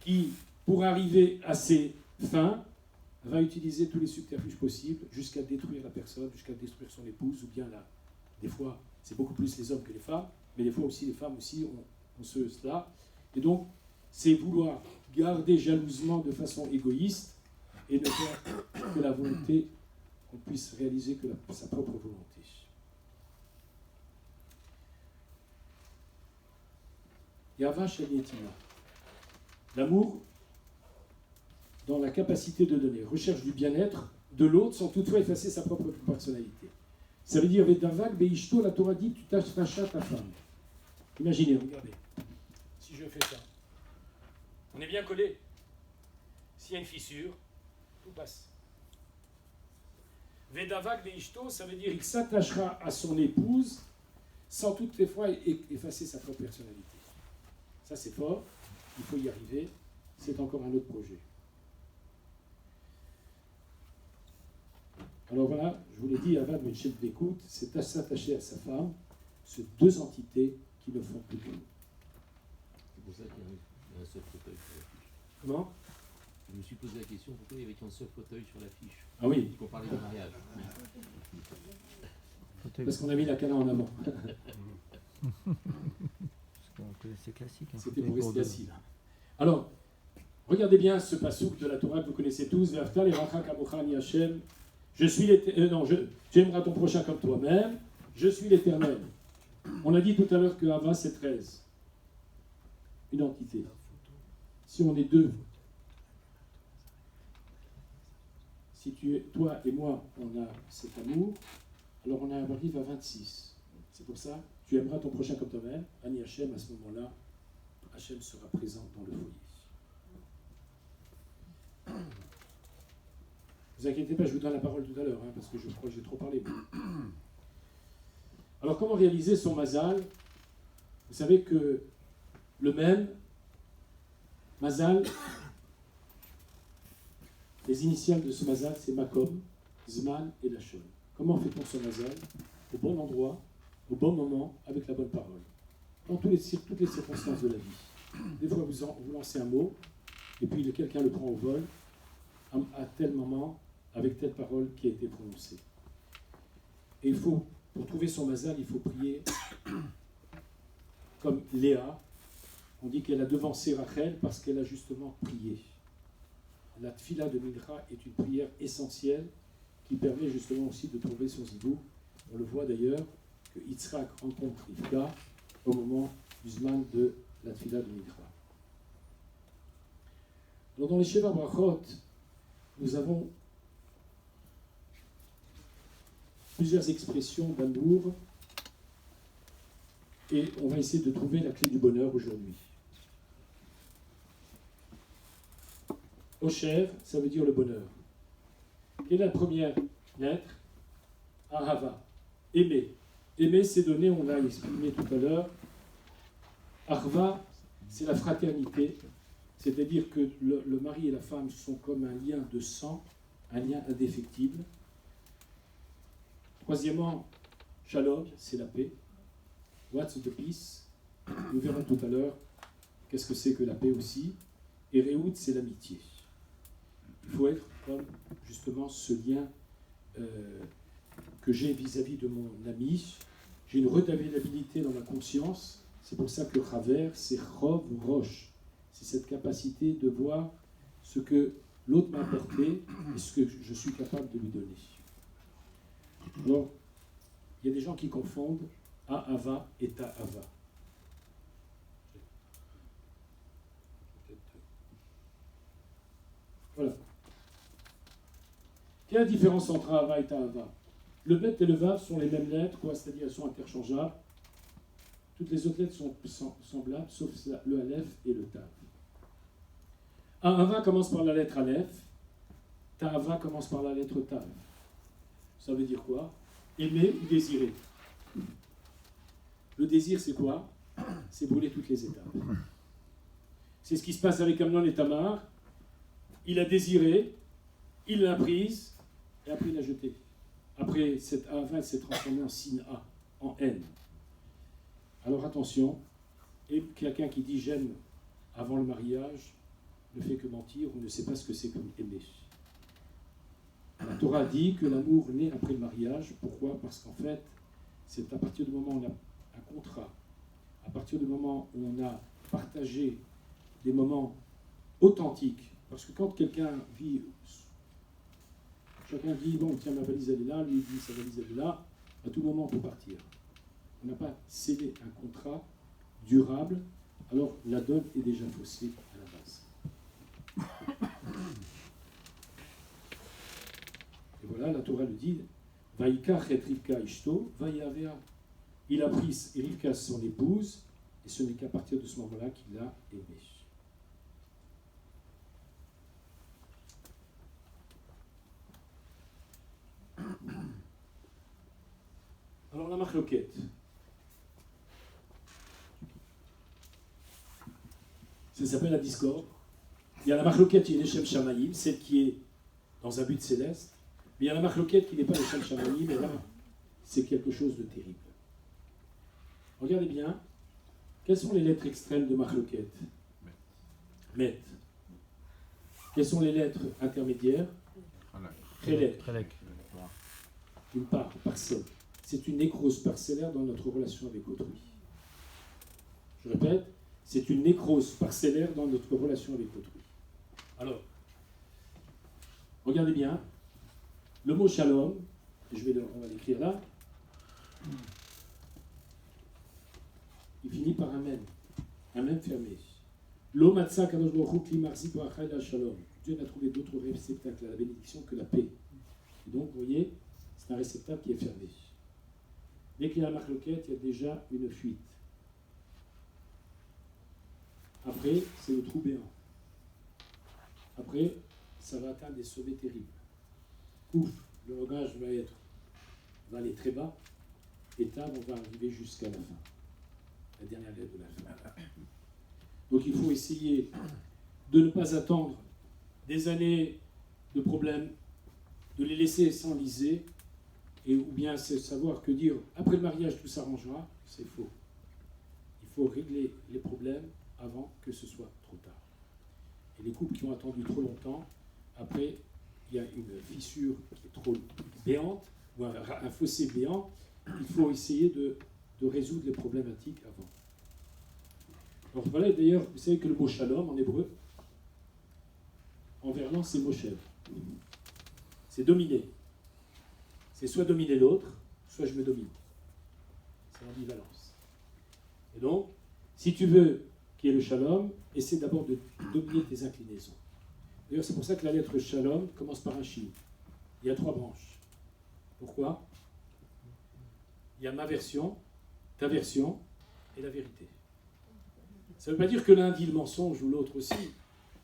qui, pour arriver à ses fins, va utiliser tous les subterfuges possibles jusqu'à détruire la personne, jusqu'à détruire son épouse, ou bien là, des fois, c'est beaucoup plus les hommes que les femmes, mais des fois aussi les femmes aussi ont cela. Et donc, c'est vouloir garder jalousement de façon égoïste et ne faire que la volonté, qu'on puisse réaliser que sa propre volonté. Yava Shaliyetina. L'amour dans la capacité de donner, recherche du bien-être de l'autre sans toutefois effacer sa propre personnalité. Ça veut dire, Vedavak Beishto, la Torah dit, tu t'achracha ta femme. Imaginez, regardez, si je fais ça, on est bien collé. S'il y a une fissure, tout passe. Vedavak Beishto, ça veut dire, il s'attachera à son épouse sans toutefois effacer sa propre personnalité. Ça, c'est fort, il faut y arriver, c'est encore un autre projet. Alors voilà, je vous l'ai dit, Avad Menchel Bekut, c'est à s'attacher à sa femme, ces deux entités qui ne font plus que nous. C'est pour ça qu'il y a un seul fauteuil sur l'affiche. Comment? Je me suis posé la question, pourquoi il y avait qu'un seul fauteuil sur l'affiche? Ah oui. Qu'on parlait de mariage. Parce qu'on a mis la cana en avant. C'est classique. C'était pour rester assis là. Alors, regardez bien ce passouk de la Torah que vous connaissez tous. Je suis l'Éternel. Tu aimeras ton prochain comme toi-même. Je suis l'Éternel. On a dit tout à l'heure que Hava c'est 13. Une entité. Si on est deux, si toi et moi, on a cet amour, alors on arrive à 26. C'est pour ça, tu aimeras ton prochain comme toi-même. Ani Hachem, à ce moment-là, Hachem sera présent dans le foyer. Ne vous inquiétez pas, je vous donne la parole tout à l'heure, parce que je crois que j'ai trop parlé. Alors, comment réaliser son mazal? Vous savez que le même mazal, les initiales de ce mazal, c'est Makom, Zman et Lachon. Comment fait-on son mazal? Au bon endroit, au bon moment, avec la bonne parole. Dans toutes les circonstances de la vie. Des fois, vous lancez un mot, et puis quelqu'un le prend au vol, à tel moment, avec telle parole qui a été prononcée. Et il faut, pour trouver son mazal, il faut prier comme Léa. On dit qu'elle a devancé Rachel parce qu'elle a justement prié. La tfila de Mincha est une prière essentielle qui permet justement aussi de trouver son zibou. On le voit d'ailleurs que Yitzhak rencontre Rivka au moment du zman de la tfila de Mincha. Alors dans les Sheva Brachot, nous avons plusieurs expressions d'amour et on va essayer de trouver la clé du bonheur aujourd'hui. Osher, ça veut dire le bonheur. Quelle est la première lettre? Ahava, aimer. Aimer, c'est donner, on l'a exprimé tout à l'heure. Arva, c'est la fraternité, c'est-à-dire que le mari et la femme sont comme un lien de sang, un lien indéfectible. Troisièmement, Shalom, c'est la paix. What's the peace? Nous verrons tout à l'heure qu'est-ce que c'est que la paix aussi. Et Rehoud, c'est l'amitié. Il faut être comme justement ce lien que j'ai vis-à-vis de mon ami. J'ai une redevabilité dans ma conscience. C'est pour ça que Raver, c'est Chov ou Roche. C'est cette capacité de voir ce que l'autre m'a apporté et ce que je suis capable de lui donner. Alors, il y a des gens qui confondent Ahava et Ta'ava. Voilà. Quelle est la différence entre Ahava et Ta'ava? Le Bet et le Vav sont les mêmes lettres, quoi, c'est-à-dire elles sont interchangeables. Toutes les autres lettres sont semblables, sauf le Aleph et le Tav. Ahava commence par la lettre Aleph, Ta'ava commence par la lettre Tav. Ça veut dire quoi? Aimer ou désirer. Le désir, c'est quoi? C'est brûler toutes les étapes. C'est ce qui se passe avec Amnon et Tamar. Il a désiré, il l'a prise, et après il l'a jetée. Après, cette Ahava s'est transformée en Sina, en haine. Alors attention, et quelqu'un qui dit j'aime avant le mariage ne fait que mentir ou ne sait pas ce que c'est que aimer. La Torah dit que l'amour naît après le mariage. Pourquoi? Parce qu'en fait, c'est à partir du moment où on a un contrat, à partir du moment où on a partagé des moments authentiques. Parce que quand quelqu'un vit, chacun dit, bon, tiens, ma valise elle est là, lui dit, sa valise elle est là, à tout moment on peut partir. On n'a pas scellé un contrat durable, alors la donne est déjà faussée à la base. Et voilà, la Torah le dit, Vaïkach et Rivka Ishto, Vaïavea. Il a pris Rivka son épouse, et ce n'est qu'à partir de ce moment-là qu'il l'a aimée. Alors la machloquette. Ça s'appelle la discorde. Il y a la machloquette qui est l'Echem Shamaïm, celle qui est dans un but céleste. Mais il y a la machloquette qui n'est pas l'Echem Shamaïm, et là, c'est quelque chose de terrible. Regardez bien, quelles sont les lettres extrêmes de machloquette? Met. Quelles sont les lettres intermédiaires? Chelek. Une part, parcelle. C'est une nécrose parcellaire dans notre relation avec autrui. Je répète, c'est une nécrose parcellaire dans notre relation avec autrui. Alors, regardez bien, le mot shalom, on va l'écrire là, il finit par un même fermé. Lo matzah kadosh baruch hu kli marzik bracha ela shalom. Dieu n'a trouvé d'autre réceptacle à la bénédiction que la paix. Et donc, vous voyez, c'est un réceptacle qui est fermé. Dès qu'il y a la machloquette, il y a déjà une fuite. Après, c'est le trou béant. Après, ça va atteindre des sommets terribles. Ouf, le langage va aller très bas, et tard, on va arriver jusqu'à la fin. La dernière lettre de la fin. Donc il faut essayer de ne pas attendre des années de problèmes, de les laisser s'enliser, ou bien c'est savoir que dire après le mariage tout s'arrangera, c'est faux. Il faut régler les problèmes avant que ce soit trop tard. Et les couples qui ont attendu trop longtemps, après il y a une fissure qui est trop béante, ou un fossé béant, il faut essayer de résoudre les problématiques avant. Alors voilà, d'ailleurs, vous savez que le mot shalom en hébreu, en verlan, c'est moshev. C'est dominer. C'est soit dominer l'autre, soit je me domine. C'est l'ambivalence. Et donc, si tu veux qu'il y ait le shalom, essaie d'abord de dominer tes inclinaisons. D'ailleurs, c'est pour ça que la lettre shalom commence par un shin. Il y a 3 branches. Pourquoi? Il y a ma version, ta version et la vérité. Ça ne veut pas dire que l'un dit le mensonge ou l'autre aussi,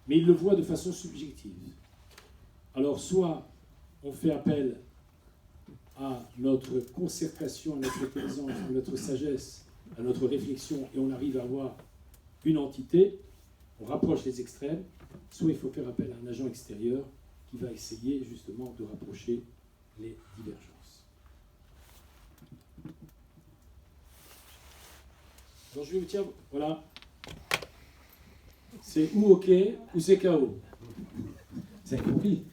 mais il le voit de façon subjective. Alors, soit on fait appel à notre concertation, à notre intelligence, à notre sagesse, à notre réflexion, et on arrive à avoir une entité, on rapproche les extrêmes, soit il faut faire appel à un agent extérieur qui va essayer justement de rapprocher les divergences. Donc je vais vous dire, voilà, c'est ou OK ou c'est KO. Vous avez compris?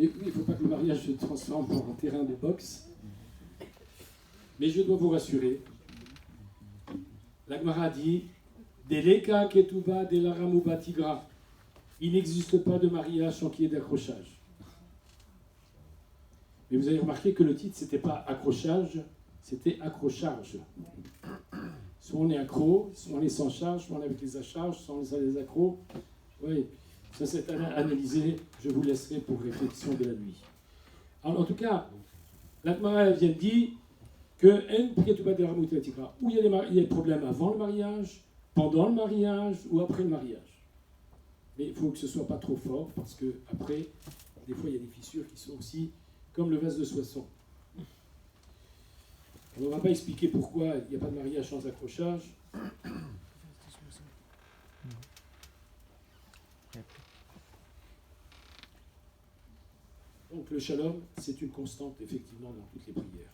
Et oui, il ne faut pas que le mariage se transforme en terrain de boxe. Mais je dois vous rassurer, la Gemara dit Deleka ketuba de laramuba tigra. Il n'existe pas de mariage sans qu'il y ait d'accrochage. Mais vous avez remarqué que le titre, c'était pas accrochage, c'était accrochage. Soit on est accro, soit on est sans charge, soit on est avec les accharges, soit on est les accros. Oui, ça c'est analysé, je vous laisserai pour réflexion de la nuit. Alors, en tout cas, la Gemara vient de dire que où il y a des problèmes avant le mariage, pendant le mariage ou après le mariage. Mais il faut que ce ne soit pas trop fort parce que après, des fois il y a des fissures qui sont aussi comme le vase de Soissons. On ne va pas expliquer pourquoi il n'y a pas de mariage sans accrochage. Donc le shalom, c'est une constante effectivement dans toutes les prières.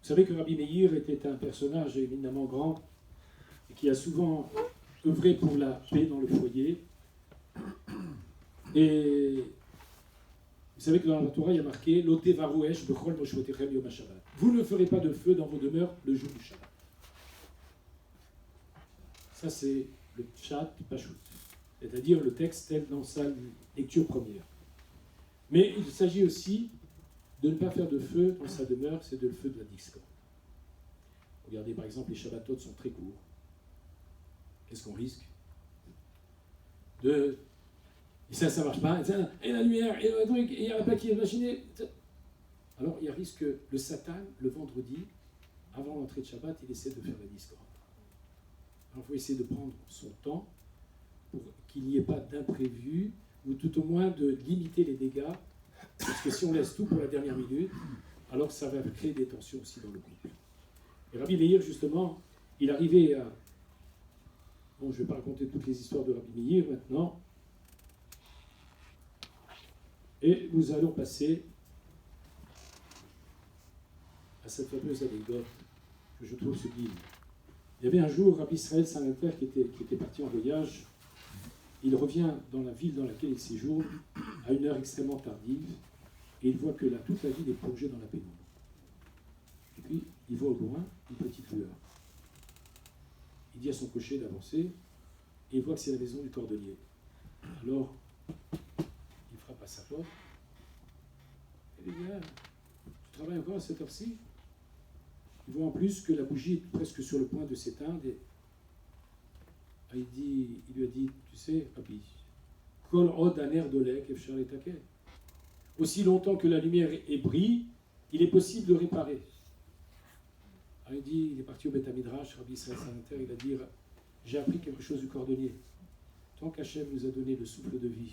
Vous savez que Rabbi Meir était un personnage éminemment grand et qui a souvent œuvré pour la paix dans le foyer. Et vous savez que dans la Torah, il y a marqué « Lote varouesh bechol moshvotechem yom ha-shabbat » Vous ne ferez pas de feu dans vos demeures le jour du Shabbat. Ça, c'est le Pshat Pashut, c'est-à-dire le texte tel dans sa lecture première. Mais il s'agit aussi de ne pas faire de feu dans sa demeure, c'est de le feu de la discorde. Regardez, par exemple, les Shabbatot sont très courts. Qu'est-ce qu'on risque de... Et ça ne marche pas. Et la lumière, et le truc, et il y a la plaque qui est machinée. Alors, il y a risque que le Satan, le vendredi, avant l'entrée de Shabbat, il essaie de faire la discorde. Alors, il faut essayer de prendre son temps pour qu'il n'y ait pas d'imprévu, ou tout au moins de limiter les dégâts, parce que si on laisse tout pour la dernière minute, alors ça va créer des tensions aussi dans le couple. Et Rabbi Meir, justement, il arrivait à... Bon, je ne vais pas raconter toutes les histoires de Rabbi Meir maintenant. Et nous allons passer à cette fameuse anecdote que je trouve sublime. Il y avait un jour Rabbi Israël Saint-Inter qui était parti en voyage. Il revient dans la ville dans laquelle il séjourne à une heure extrêmement tardive et il voit que là, toute la ville est plongée dans la pénombre. Et puis, il voit au loin une petite lueur. Il dit à son cocher d'avancer et il voit que c'est la maison du cordonnier. Alors, il frappe à sa porte. Et il dit, tu travailles encore à cette heure-ci? Il voit en plus que la bougie est presque sur le point de s'éteindre. Et il lui a dit, tu sais, Rabbi, Kol od aner dolek efshar letaken. Aussi longtemps que la lumière brille, il est possible de réparer. Alors il est parti au Beth Midrash, Rabbi Israël Saint-Inter, il a dit, j'ai appris quelque chose du cordonnier. Tant qu'Hachem nous a donné le souffle de vie,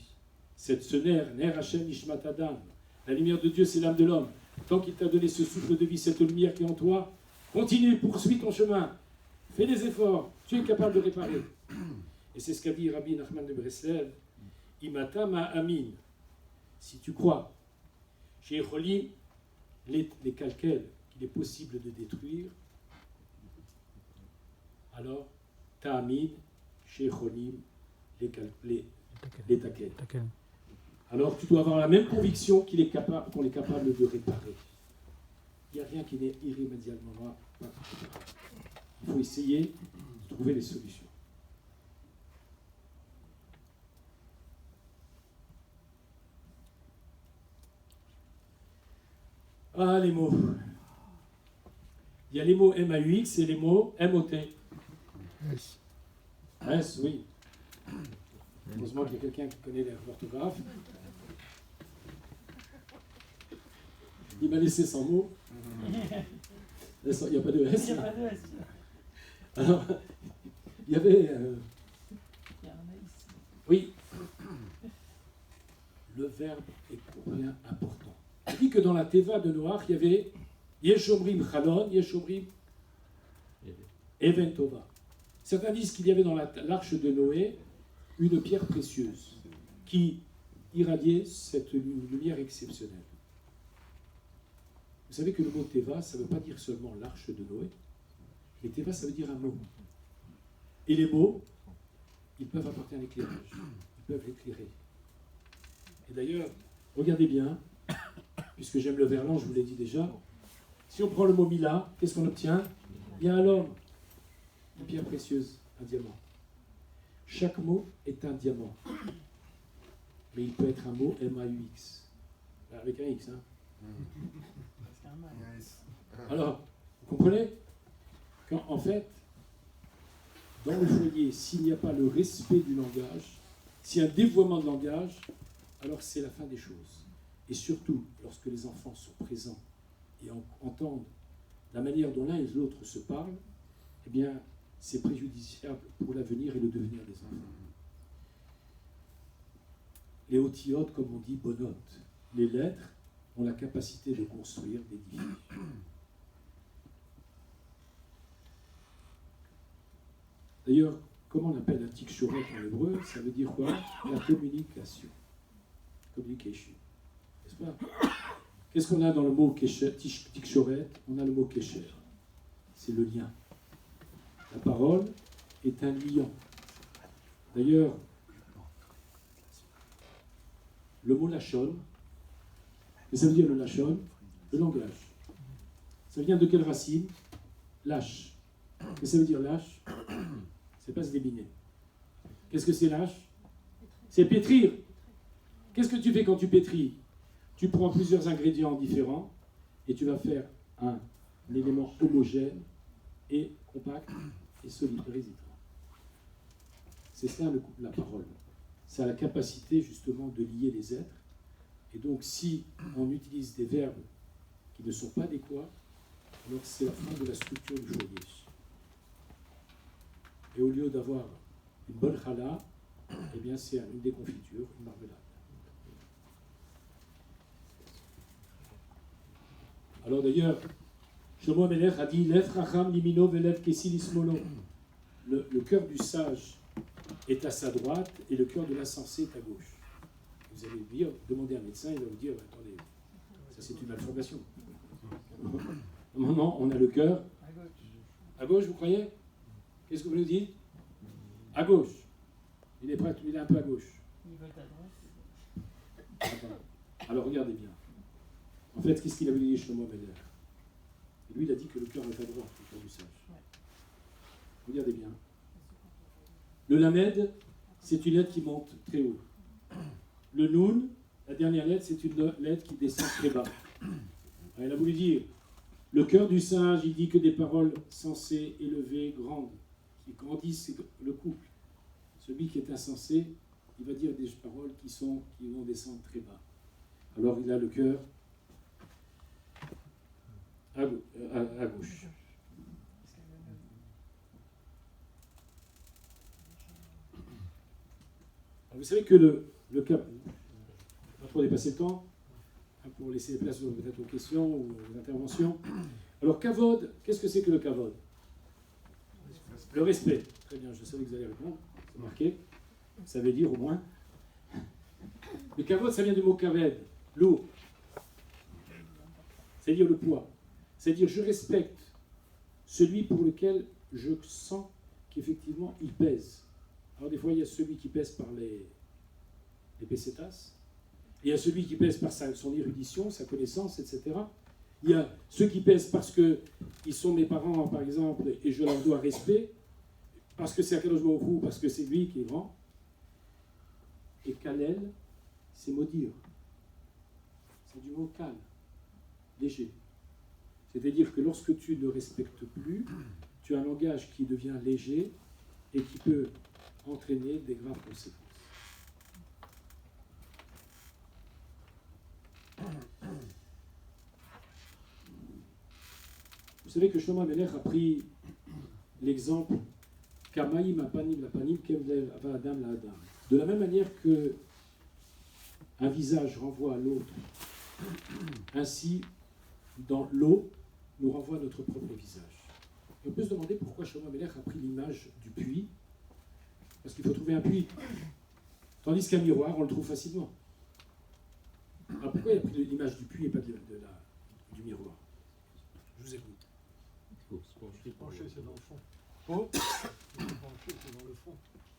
ce ner Hachem Nishmat Adam, la lumière de Dieu c'est l'âme de l'homme. Tant qu'il t'a donné ce souffle de vie, cette lumière qui est en toi, continue, poursuis ton chemin, fais des efforts, tu es capable de réparer. Et c'est ce qu'a dit Rabbi Nachman de Breslev, Imata ma amin, si tu crois, chez Cholim, les calquels qu'il est possible de détruire, alors ta'amin, chez Cholim, les taquels. Alors tu dois avoir la même conviction qu'on est capable de réparer. Il n'y a rien qui n'est irrémédiablement pas réparable. Il faut essayer de trouver des solutions. Ah, les mots. Il y a les mots M-A-U-X et les mots M-O-T. S. S, oui. Heureusement qu'il y a quelqu'un qui connaît l'orthographe. Il m'a laissé sans mots. Il n'y a pas de S. Il n'y a pas de S. Alors, il y avait... Il y a un S. Oui. Le verbe est pour rien important. Il dit que dans la Teva de Noach, il y avait Yeshomrim Chalon, Yeshomrim Even Tova. Certains disent qu'il y avait dans l'arche de Noé une pierre précieuse qui irradiait cette lumière exceptionnelle. Vous savez que le mot Teva, ça ne veut pas dire seulement l'arche de Noé, mais Teva, ça veut dire un mot. Et les mots, ils peuvent apporter un éclairage, ils peuvent éclairer. Et d'ailleurs, regardez bien, puisque j'aime le verlan, je vous l'ai dit déjà. Si on prend le mot Mila, qu'est-ce qu'on obtient? Il y a un l'homme, une pierre précieuse, un diamant. Chaque mot est un diamant. Mais il peut être un mot M-A-U-X. Avec un X, hein. C'est un mal. Alors, vous comprenez? Quand, en fait, dans le foyer, s'il n'y a pas le respect du langage, s'il y a un dévoiement de langage, alors c'est la fin des choses. Et surtout, lorsque les enfants sont présents et entendent la manière dont l'un et l'autre se parlent, eh bien, c'est préjudiciable pour l'avenir et le devenir des enfants. Les otiotes, comme on dit, bonotes. Les lettres ont la capacité de construire, d'édifier. D'ailleurs, comment on appelle un tikshoret en hébreu? Ça veut dire quoi? La communication. Communication. N'est-ce pas? Qu'est-ce qu'on a dans le mot tikshoret? On a le mot kesher. C'est le lien. La parole est un liant. D'ailleurs, le mot lachon, mais ça veut dire le lachon, le langage. Ça vient de quelle racine? Lâche. Et ça veut dire lâche? C'est pas se débiner. Qu'est-ce que c'est lâche? C'est pétrir. Qu'est-ce que tu fais quand tu pétris? Tu prends plusieurs ingrédients différents et tu vas faire un élément homogène et compact et solide, résistant. C'est ça la parole. Ça a la capacité justement de lier les êtres. Et donc si on utilise des verbes qui ne sont pas adéquats, alors c'est la fin de la structure du foyer. Et au lieu d'avoir une bonne challah, eh bien c'est une déconfiture, une marmelade. Alors d'ailleurs, Shlomo Amelech a dit Lev Chacham limino velev kesil ismolo. Le cœur du sage est à sa droite et le cœur de l'insensé est à gauche. Vous allez dire, demandez à un médecin, il va vous dire attendez, ça c'est une malformation. Non, on a le cœur à gauche, vous croyez? Qu'est-ce que vous nous dites? À gauche. Il est prêt, il est un peu à gauche. Ils veulent ta droite. Alors regardez bien. En fait, qu'est-ce qu'il avait dit Shlomo Amelech? Lui, il a dit que le cœur est à droite, le cœur du sage. Regardez bien. Le lamed, c'est une lettre qui monte très haut. Le noun, la dernière lettre, c'est une lettre qui descend très bas. Alors, il a voulu dire, le cœur du sage, il dit que des paroles sensées, élevées, grandes, qui grandissent le couple. Celui qui est insensé, il va dire des paroles qui vont descendre très bas. Alors il a le cœur à gauche. Alors, vous savez que le cas, pas trop dépasser le temps, pour laisser place peut-être aux questions ou aux interventions. Alors kavod, qu'est-ce que c'est que le kavod? Le respect. Très bien, je savais que vous allez répondre, c'est marqué. Ça veut dire au moins. Le kavod, ça vient du mot kaved, lourd. C'est-à-dire le poids. C'est-à-dire je respecte celui pour lequel je sens qu'effectivement il pèse. Alors des fois il y a celui qui pèse par les pesetas, il y a celui qui pèse par son érudition, sa connaissance, etc. Il y a ceux qui pèsent parce qu'ils sont mes parents, par exemple, et je leur dois respect, parce que c'est Akadosh Baruch Hu, parce que c'est lui qui est grand. Et kalel, c'est maudire. C'est du mot kal, léger. C'est-à-dire que lorsque tu ne respectes plus, tu as un langage qui devient léger et qui peut entraîner des graves conséquences. Vous savez que Shlomo Amelech a pris l'exemple Kamaïm apanim lapanim kevlev ava adam la adam. De la même manière que un visage renvoie à l'autre, ainsi dans l'eau nous renvoie à notre propre visage. Et on peut se demander pourquoi Shlomo Amelech a pris l'image du puits, parce qu'il faut trouver un puits. Tandis qu'un miroir, on le trouve facilement. Alors pourquoi il a pris l'image du puits et pas du miroir? Je vous écoute. Il faut se pencher pour Pencher, c'est dans le fond. Oh. Pencher, c'est dans le fond.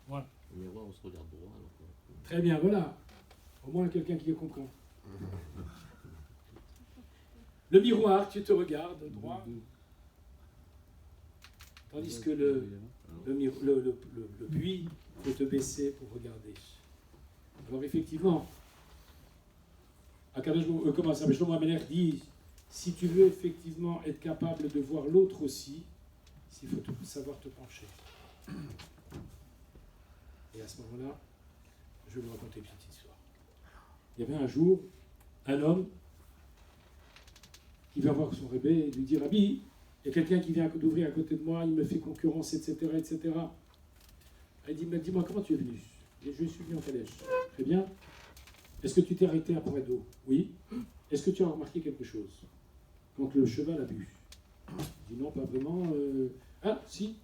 Voilà. le miroir, on se regarde droit. Alors, Très bien, voilà. Au moins quelqu'un qui comprend. Le miroir, tu te regardes droit, tandis que le buis peut te baisser pour regarder. Alors effectivement, Shlomo Ameler dit, si tu veux effectivement être capable de voir l'autre aussi, il faut savoir te pencher. Et à ce moment-là, je vais vous raconter une petite histoire. Il y avait un jour un homme qui va voir son Rebbe et lui dit, Rabbi, il y a quelqu'un qui vient d'ouvrir à côté de moi, il me fait concurrence, etc., etc. Il dit, dis-moi, comment tu es venu? Et je suis venu en calèche. Très bien. Est-ce que tu t'es arrêté à point d'eau? Oui. Est-ce que tu as remarqué quelque chose quand le cheval a bu? Il dit, non, pas vraiment. Ah, si.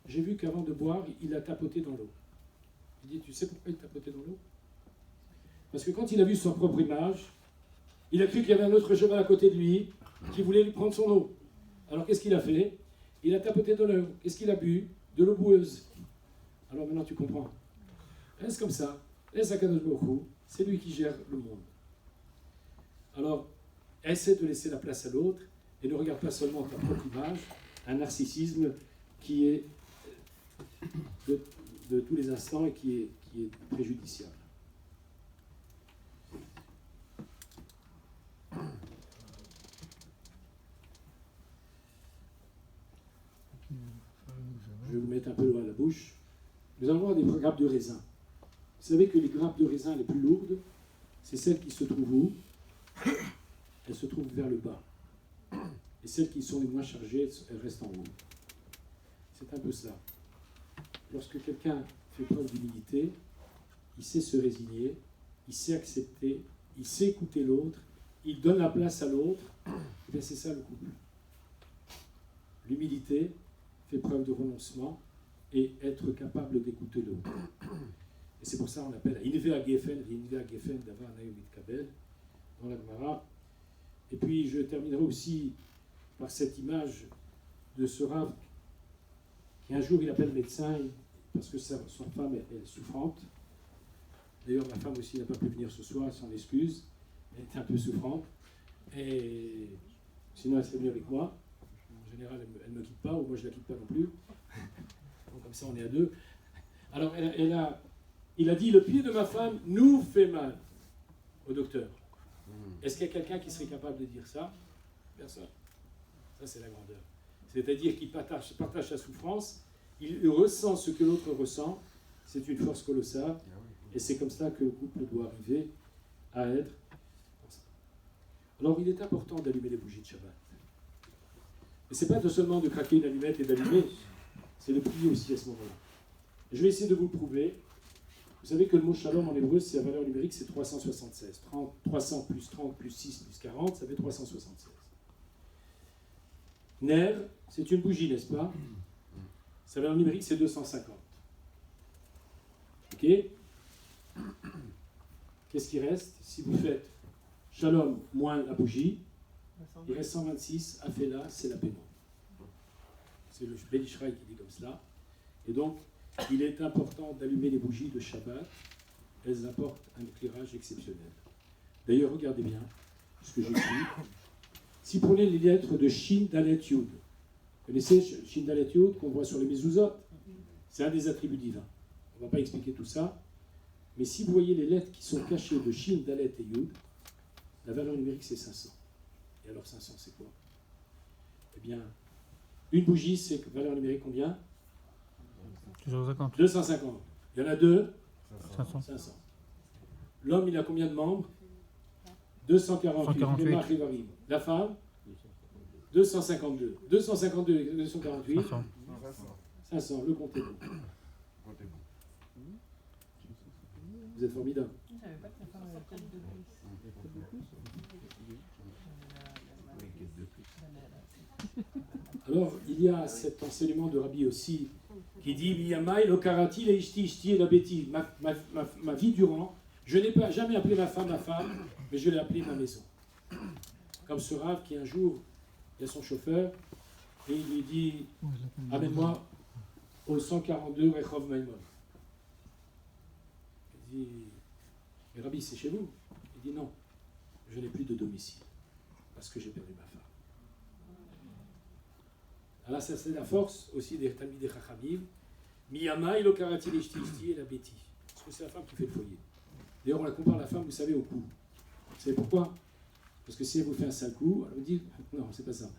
J'ai vu qu'avant de boire, il a tapoté dans l'eau. Il dit, tu sais pourquoi il tapotait dans l'eau? Parce que quand il a vu sa propre image, il a cru qu'il y avait un autre cheval à côté de lui qui voulait lui prendre son eau. Alors qu'est-ce qu'il a fait? Il a tapoté dans l'eau. Qu'est-ce qu'il a bu? De l'eau boueuse. Alors maintenant tu comprends. Reste comme ça. Laisse Akadosh Baruch Hu. C'est lui qui gère le monde. Alors, essaie de laisser la place à l'autre et ne regarde pas seulement ta propre image, un narcissisme qui est de tous les instants et qui est préjudiciable. Je vais vous mettre un peu l'eau à la bouche. Nous allons voir des grappes de raisin. Vous savez que les grappes de raisin les plus lourdes, c'est celles qui se trouvent où? Elles se trouvent vers le bas. Et celles qui sont les moins chargées, elles restent en haut. C'est un peu ça. Lorsque quelqu'un fait preuve d'humilité, il sait se résigner, il sait accepter, il sait écouter l'autre, il donne la place à l'autre, et bien c'est ça le couple. L'humilité fait preuve de renoncement et être capable d'écouter l'autre. Et c'est pour ça qu'on appelle Inve Geffen Davar Naïm Kabel dans la Gemara. Et puis je terminerai aussi par cette image de ce Rav qui un jour il appelle médecin parce que sa femme est souffrante. D'ailleurs ma femme aussi n'a pas pu venir ce soir, sans excuse. Elle était un peu souffrante. Et sinon elle serait venue avec moi. En général elle ne me quitte pas, ou moi je ne la quitte pas non plus. Donc, comme ça on est à deux. Alors il a dit, le pied de ma femme nous fait mal au docteur. Est-ce qu'il y a quelqu'un qui serait capable de dire ça? Personne. Ça, c'est la grandeur. C'est-à-dire qu'il partage sa souffrance, il ressent ce que l'autre ressent, c'est une force colossale, et c'est comme ça que le couple doit arriver à être. Alors, il est important d'allumer les bougies de Shabbat. Mais ce n'est pas seulement de craquer une allumette et d'allumer, c'est de prier aussi à ce moment-là. Et je vais essayer de vous le prouver. Vous savez que le mot shalom en hébreu, c'est la valeur numérique, c'est 376. 300 plus 30 plus 6 plus 40, ça fait 376. Ner, c'est une bougie, n'est-ce pas? Sa valeur numérique, c'est 250. Ok? Qu'est-ce qui reste? Si vous faites shalom moins la bougie, il reste 126. Afela, c'est la paiement. C'est le Ben Ishraï qui dit comme cela. Et donc, il est important d'allumer les bougies de Shabbat. Elles apportent un éclairage exceptionnel. D'ailleurs, regardez bien ce que j'écris. Si vous prenez les lettres de Shin Dalet Yud, vous connaissez Shin Dalet Yud qu'on voit sur les Mezuzot? C'est un des attributs divins. On ne va pas expliquer tout ça. Mais si vous voyez les lettres qui sont cachées de Shin, Dalet et Yud, la valeur numérique c'est 500. Et alors 500 c'est quoi? Eh bien, une bougie c'est valeur numérique combien? 250. 250. Il y en a deux? 500. 500. L'homme, il a combien de membres? 248. 148. La femme? 252. 252 et 248? 500. 500. Le compte est bon. Vous êtes formidable. Je ne savais pas que ta femme avait peut-être de plus. Alors, il y a cet enseignement de Rabbi aussi qui dit Miyamai lo karati le ishti et la bêtise. Ma vie durant, je n'ai pas jamais appelé ma femme, mais je l'ai appelée ma maison. Comme ce Rav qui un jour, il y a son chauffeur et il lui dit amène-moi au 142 Rechov Maimon. Il dit Mais Rabbi, c'est chez vous? Il dit non, je n'ai plus de domicile parce que j'ai perdu ma femme. Alors ça c'est la force aussi des Talmidei Chachamim. Miyama il okarati l'ishti et la beti. Parce que c'est la femme qui fait le foyer. D'ailleurs on la compare la femme, vous savez, au cou. Vous savez pourquoi? Parce que si elle vous fait un sale coup, elle vous dit non, c'est pas ça.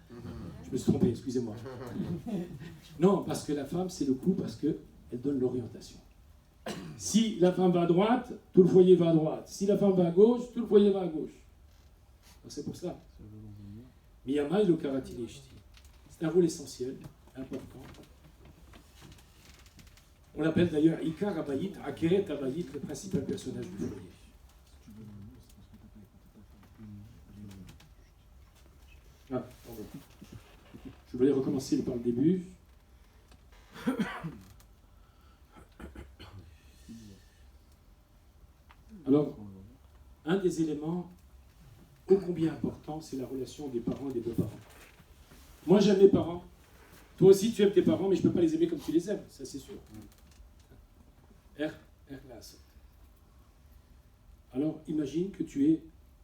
Je me suis trompé, excusez-moi. Non, parce que la femme c'est le cou parce qu'elle donne l'orientation. Si la femme va à droite, tout le foyer va à droite. Si la femme va à gauche, tout le foyer va à gauche. Donc c'est pour ça. Miyama il okarati l'ishti. C'est un rôle essentiel, important. On l'appelle d'ailleurs Ikar Abayit, Akeret Abayit, le principal personnage du foyer. Ah, pardon. Je voulais recommencer par le début. Alors, un des éléments ô combien importants, c'est la relation des parents et des beaux-parents. Moi, j'aime mes parents. Toi aussi, tu aimes tes parents, mais je ne peux pas les aimer comme tu les aimes, ça c'est sûr. Alors, imagine que tu es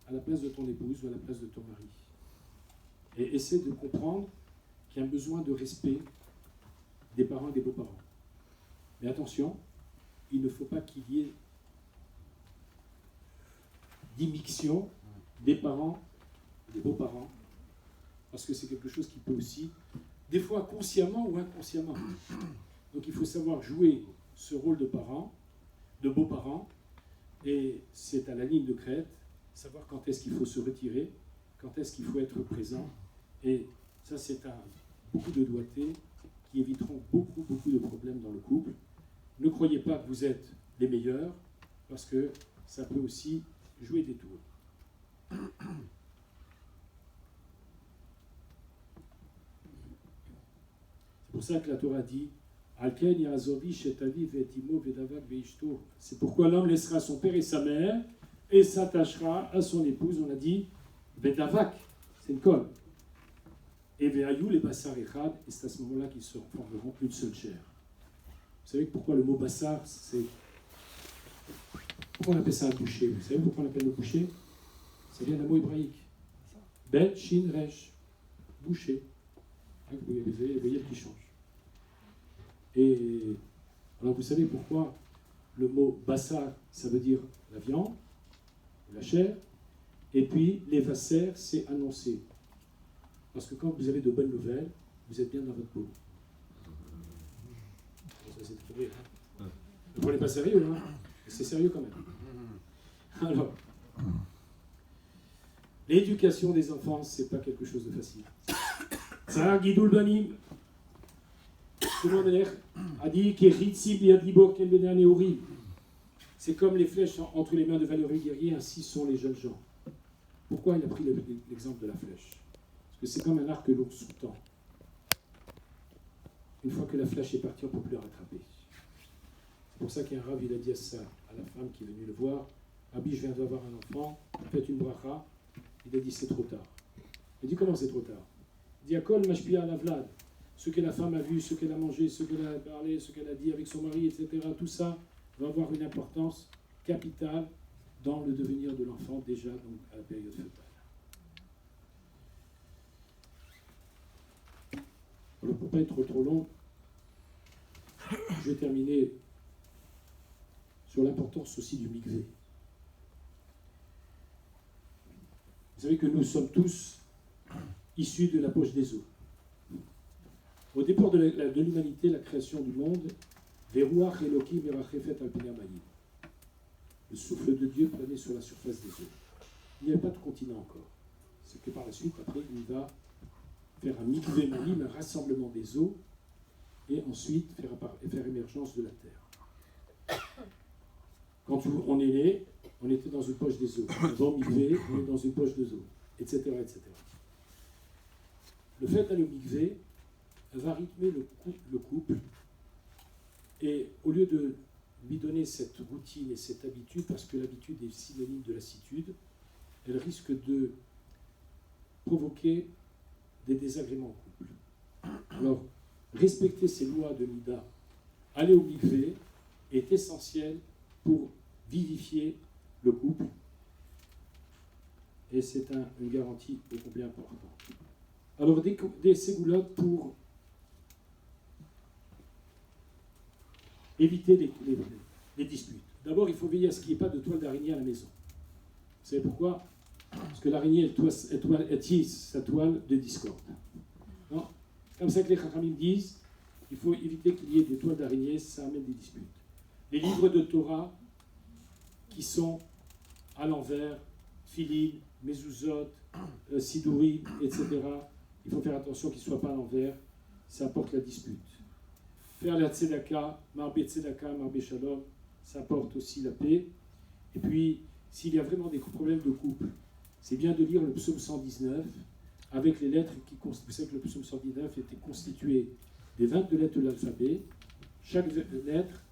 à la place de ton épouse ou à la place de ton mari. Et essaie de comprendre qu'il y a un besoin de respect des parents et des beaux-parents. Mais attention, il ne faut pas qu'il y ait d'immixtion des parents et des beaux-parents, parce que c'est quelque chose qui peut aussi, des fois consciemment ou inconsciemment. Donc il faut savoir jouer ce rôle de parent, de beaux-parents, et c'est à la ligne de crête, savoir quand est-ce qu'il faut se retirer, quand est-ce qu'il faut être présent, et ça c'est beaucoup de doigtés qui éviteront beaucoup de problèmes dans le couple. Ne croyez pas que vous êtes les meilleurs, parce que ça peut aussi jouer des tours. C'est pour ça que la Torah dit c'est pourquoi l'homme laissera son père et sa mère et s'attachera à son épouse. On a dit Vedavak, c'est une colle. Et Veayou les bassar echad, et c'est à ce moment-là qu'ils se formeront une seule chair. Vous savez pourquoi le mot bassar, c'est. Pourquoi on appelle ça un boucher? Vous savez pourquoi on appelle le boucher? Ça vient d'un mot hébraïque. Bet, shin, resh. Boucher. Vous voyez le qui change. Et alors vous savez pourquoi le mot bassar, ça veut dire la viande, la chair, et puis les vassaires, c'est annoncer. Parce que quand vous avez de bonnes nouvelles, vous êtes bien dans votre peau. Ça c'est trop bien. Hein. Ne prenez pas sérieux, hein. C'est sérieux quand même. Alors, l'éducation des enfants, c'est pas quelque chose de facile. Ça, Guidoul Banim. Shlomo a dit c'est comme les flèches entre les mains de valeureux guerriers, ainsi sont les jeunes gens. Pourquoi il a pris l'exemple de la flèche? Parce que c'est comme un arc lourd sous temps. Une fois que la flèche est partie, on ne peut plus la rattraper. C'est pour ça qu'un rav, il a dit à ça, à la femme qui est venue le voir, Rabbi, je viens d'avoir un enfant, faites une bracha. Il a dit, c'est trop tard. Il a dit, comment c'est trop tard? Il dit, Akol mashpia la vlad. Ce que la femme a vu, ce qu'elle a mangé, ce qu'elle a parlé, ce qu'elle a dit avec son mari, etc. Tout ça va avoir une importance capitale dans le devenir de l'enfant, déjà donc, à la période fœtale. Alors, pour ne pas être trop long, je vais terminer sur l'importance aussi du mikvé. Vous savez que nous sommes tous issus de la poche des eaux. Au départ de l'humanité, la création du monde, Veruach Elokim Merachefet al Pnei Hamayim. Le souffle de Dieu planait sur la surface des eaux. Il n'y avait pas de continent encore. C'est que par la suite, après, il va faire un mikvé malim, un rassemblement des eaux, et ensuite faire émergence de la terre. Quand on est né, on était dans une poche des eaux. Avant mikvé, on est dans une poche des eaux, etc., etc. Le fait d'aller au mikvé va rythmer le couple, et au lieu de lui donner cette routine et cette habitude, parce que l'habitude est synonyme de lassitude, elle risque de provoquer des désagréments au couple. Alors, respecter ces lois de Mida, aller au mikvé, est essentiel pour vivifier le couple. Et c'est une garantie ô combien importante. Alors, des ségoulottes pour éviter les disputes. D'abord, il faut veiller à ce qu'il n'y ait pas de toile d'araignée à la maison. Vous savez pourquoi? Parce que l'araignée, elle tisse sa toile de discorde. Non? Comme ça que les Chachamim disent, il faut éviter qu'il y ait des toiles d'araignée, ça amène des disputes. Les livres de Torah qui sont à l'envers, Philin, Mezuzot, Sidouri, etc. Il faut faire attention qu'ils ne soient pas à l'envers, ça apporte la dispute. Faire la tzedaka, marbe tzedaka, marbe shalom, ça apporte aussi la paix. Et puis, s'il y a vraiment des problèmes de couple, c'est bien de lire le psaume 119 avec les lettres qui constituent. Vous savez que le psaume 119 était constitué des 22 lettres de l'alphabet. Chaque lettre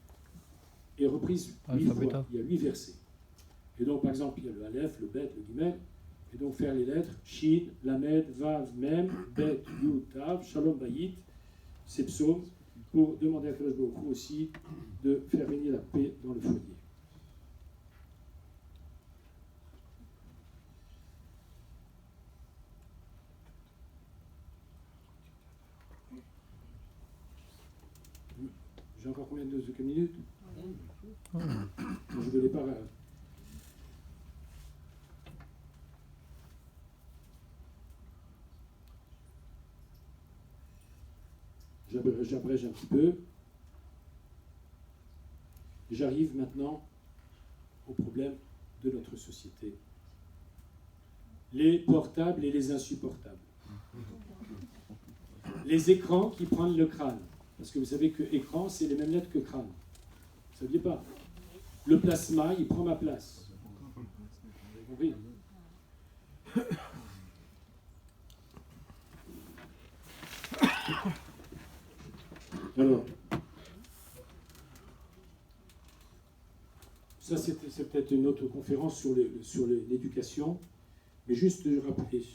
est reprise 8 fois. Il y a 8 versets. Et donc, par exemple, il y a le Aleph, le Bet, le Gimel. Et donc, faire les lettres Shin, Lamed, Vav, Mem, Bet, Yud, Tav, Shalom, Bayit, ces psaumes, pour demander à Kadosh Baruch Hu aussi de faire régner la paix dans le foyer. J'ai encore combien de minutes? Je ne vais pas. J'abrège un petit peu. J'arrive maintenant au problème de notre société. Les portables et les insupportables. Les écrans qui prennent le crâne. Parce que vous savez que écran, c'est les mêmes lettres que crâne. Vous ne saviez pas? Le plasma, il prend ma place. Vous avez compris? Alors, ça c'est peut-être une autre conférence sur l'éducation, mais juste de rappeler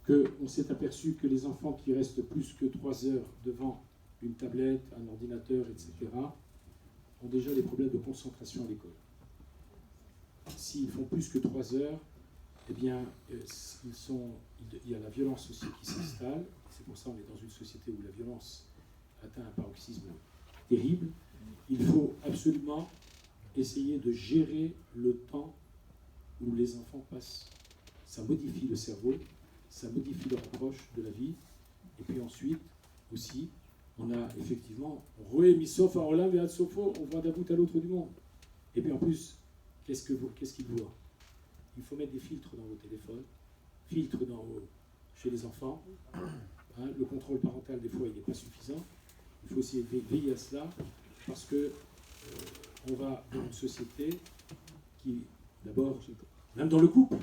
qu'on s'est aperçu que les enfants qui restent plus que 3 heures devant une tablette, un ordinateur, etc., ont déjà des problèmes de concentration à l'école. S'ils font plus que 3 heures, eh bien, il y a la violence aussi qui s'installe. C'est pour ça qu'on est dans une société où la violence atteint un paroxysme terrible. Il faut absolument essayer de gérer le temps où les enfants passent. Ça modifie le cerveau, ça modifie leur approche de la vie. Et puis ensuite, aussi, on a effectivement on voit d'un bout à l'autre du monde. Et puis en plus, qu'est-ce qu'ils voient? Il faut mettre des filtres dans vos téléphones, filtres chez les enfants. Le contrôle parental, des fois, il n'est pas suffisant. Il faut aussi veiller à cela, parce que on va dans une société qui, d'abord, même dans le couple,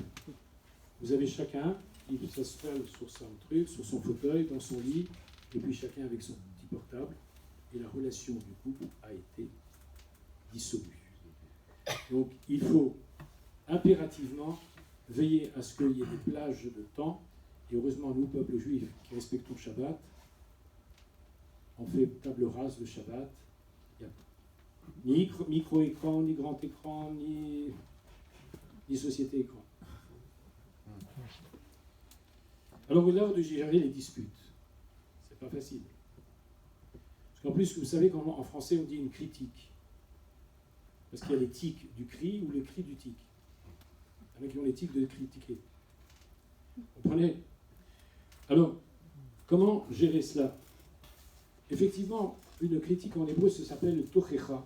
vous avez chacun qui s'installe sur son truc, sur son fauteuil, dans son lit, et puis chacun avec son petit portable, et la relation du couple a été dissolue. Donc il faut impérativement veiller à ce qu'il y ait des plages de temps, et heureusement nous, peuple juif, qui respectons le Shabbat, on fait table rase le Shabbat, il n'y a ni micro-écran, ni grand écran, ni société écran. Alors l'heure de gérer les disputes, c'est pas facile. Parce qu'en plus, vous savez qu'en français on dit une critique. Parce qu'il y a les tics du cri ou le cri du tic. Il y en a qui ont les tics de critiquer. Vous comprenez? Alors, comment gérer cela? Effectivement, une critique en hébreu, ça s'appelle tochecha.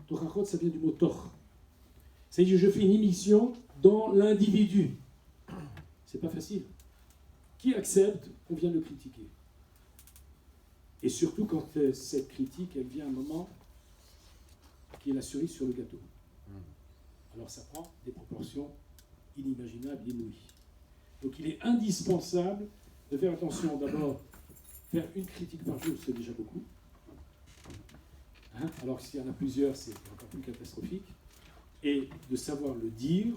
Tochachot, ça vient du mot toch. C'est-à-dire, je fais une émission dans l'individu. C'est pas facile. Qui accepte qu'on vient le critiquer? Et surtout quand cette critique, elle vient à un moment qui est la cerise sur le gâteau. Alors ça prend des proportions inimaginables, inouïes. Donc il est indispensable de faire attention. D'abord, faire une critique par jour, c'est déjà beaucoup. Alors s'il y en a plusieurs, c'est encore plus catastrophique. Et de savoir le dire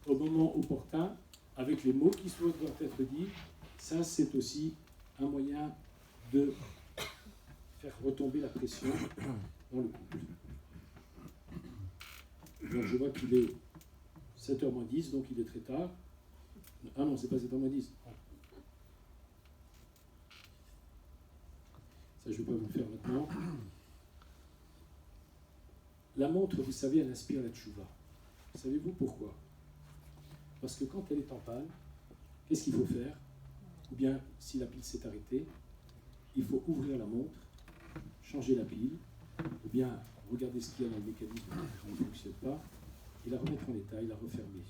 au moment opportun, avec les mots qui doivent être dits, ça c'est aussi un moyen de faire retomber la pression dans le couple. Donc je vois qu'il est 7h moins 10, donc il est très tard. Ah non, c'est pas 7h moins 10. Ça, je ne vais pas vous le faire maintenant. La montre, vous savez, elle inspire la tchouva. Savez-vous pourquoi? Parce que quand elle est en panne, qu'est-ce qu'il faut faire? Ou bien, si la pile s'est arrêtée, il faut ouvrir la montre, changer la pile, ou bien regarder ce qu'il y a dans le mécanisme qui ne fonctionne pas, et la remettre en état et la refermer.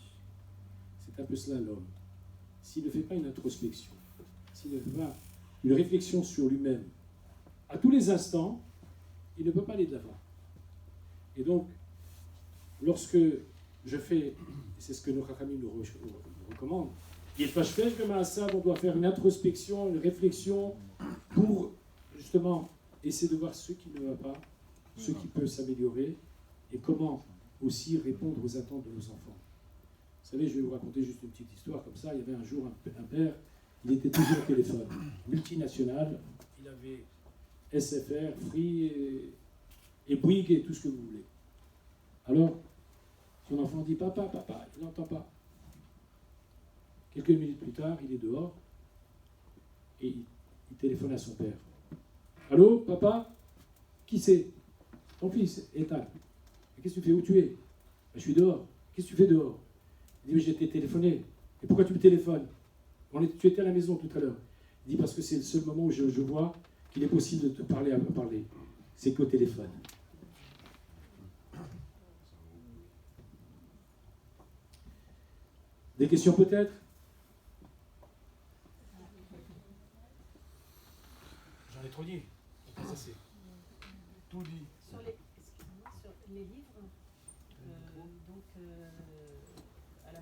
C'est un peu cela l'homme. S'il ne fait pas une introspection, s'il ne fait pas une réflexion sur lui-même, à tous les instants, il ne peut pas aller de l'avant. Et donc, lorsque je fais, et c'est ce que nos Chachamim nous recommandent, on doit faire une introspection, une réflexion pour justement essayer de voir ce qui ne va pas, ce qui peut s'améliorer et comment aussi répondre aux attentes de nos enfants. Vous savez, je vais vous raconter juste une petite histoire comme ça. Il y avait un jour un père, il était toujours au téléphone, multinational, il avait SFR, Free et Bouygues et tout ce que vous voulez. Alors, son enfant dit « Papa, papa », il n'entend pas. Quelques minutes plus tard, il est dehors et il téléphone à son père. « Allô, papa? Qui c'est? Ton fils, Ethan. Qu'est-ce que tu fais? Où tu es? Je suis dehors. Qu'est-ce que tu fais dehors? Il dit, mais j'ai été téléphoné. Et pourquoi tu me téléphones? Tu étais à la maison tout à l'heure. Il dit, parce que c'est le seul moment où je vois qu'il est possible de te parler à me parler. C'est qu'au téléphone. Des questions peut-être? J'en ai trop dit. Ça c'est tout dit. Sur les livres, donc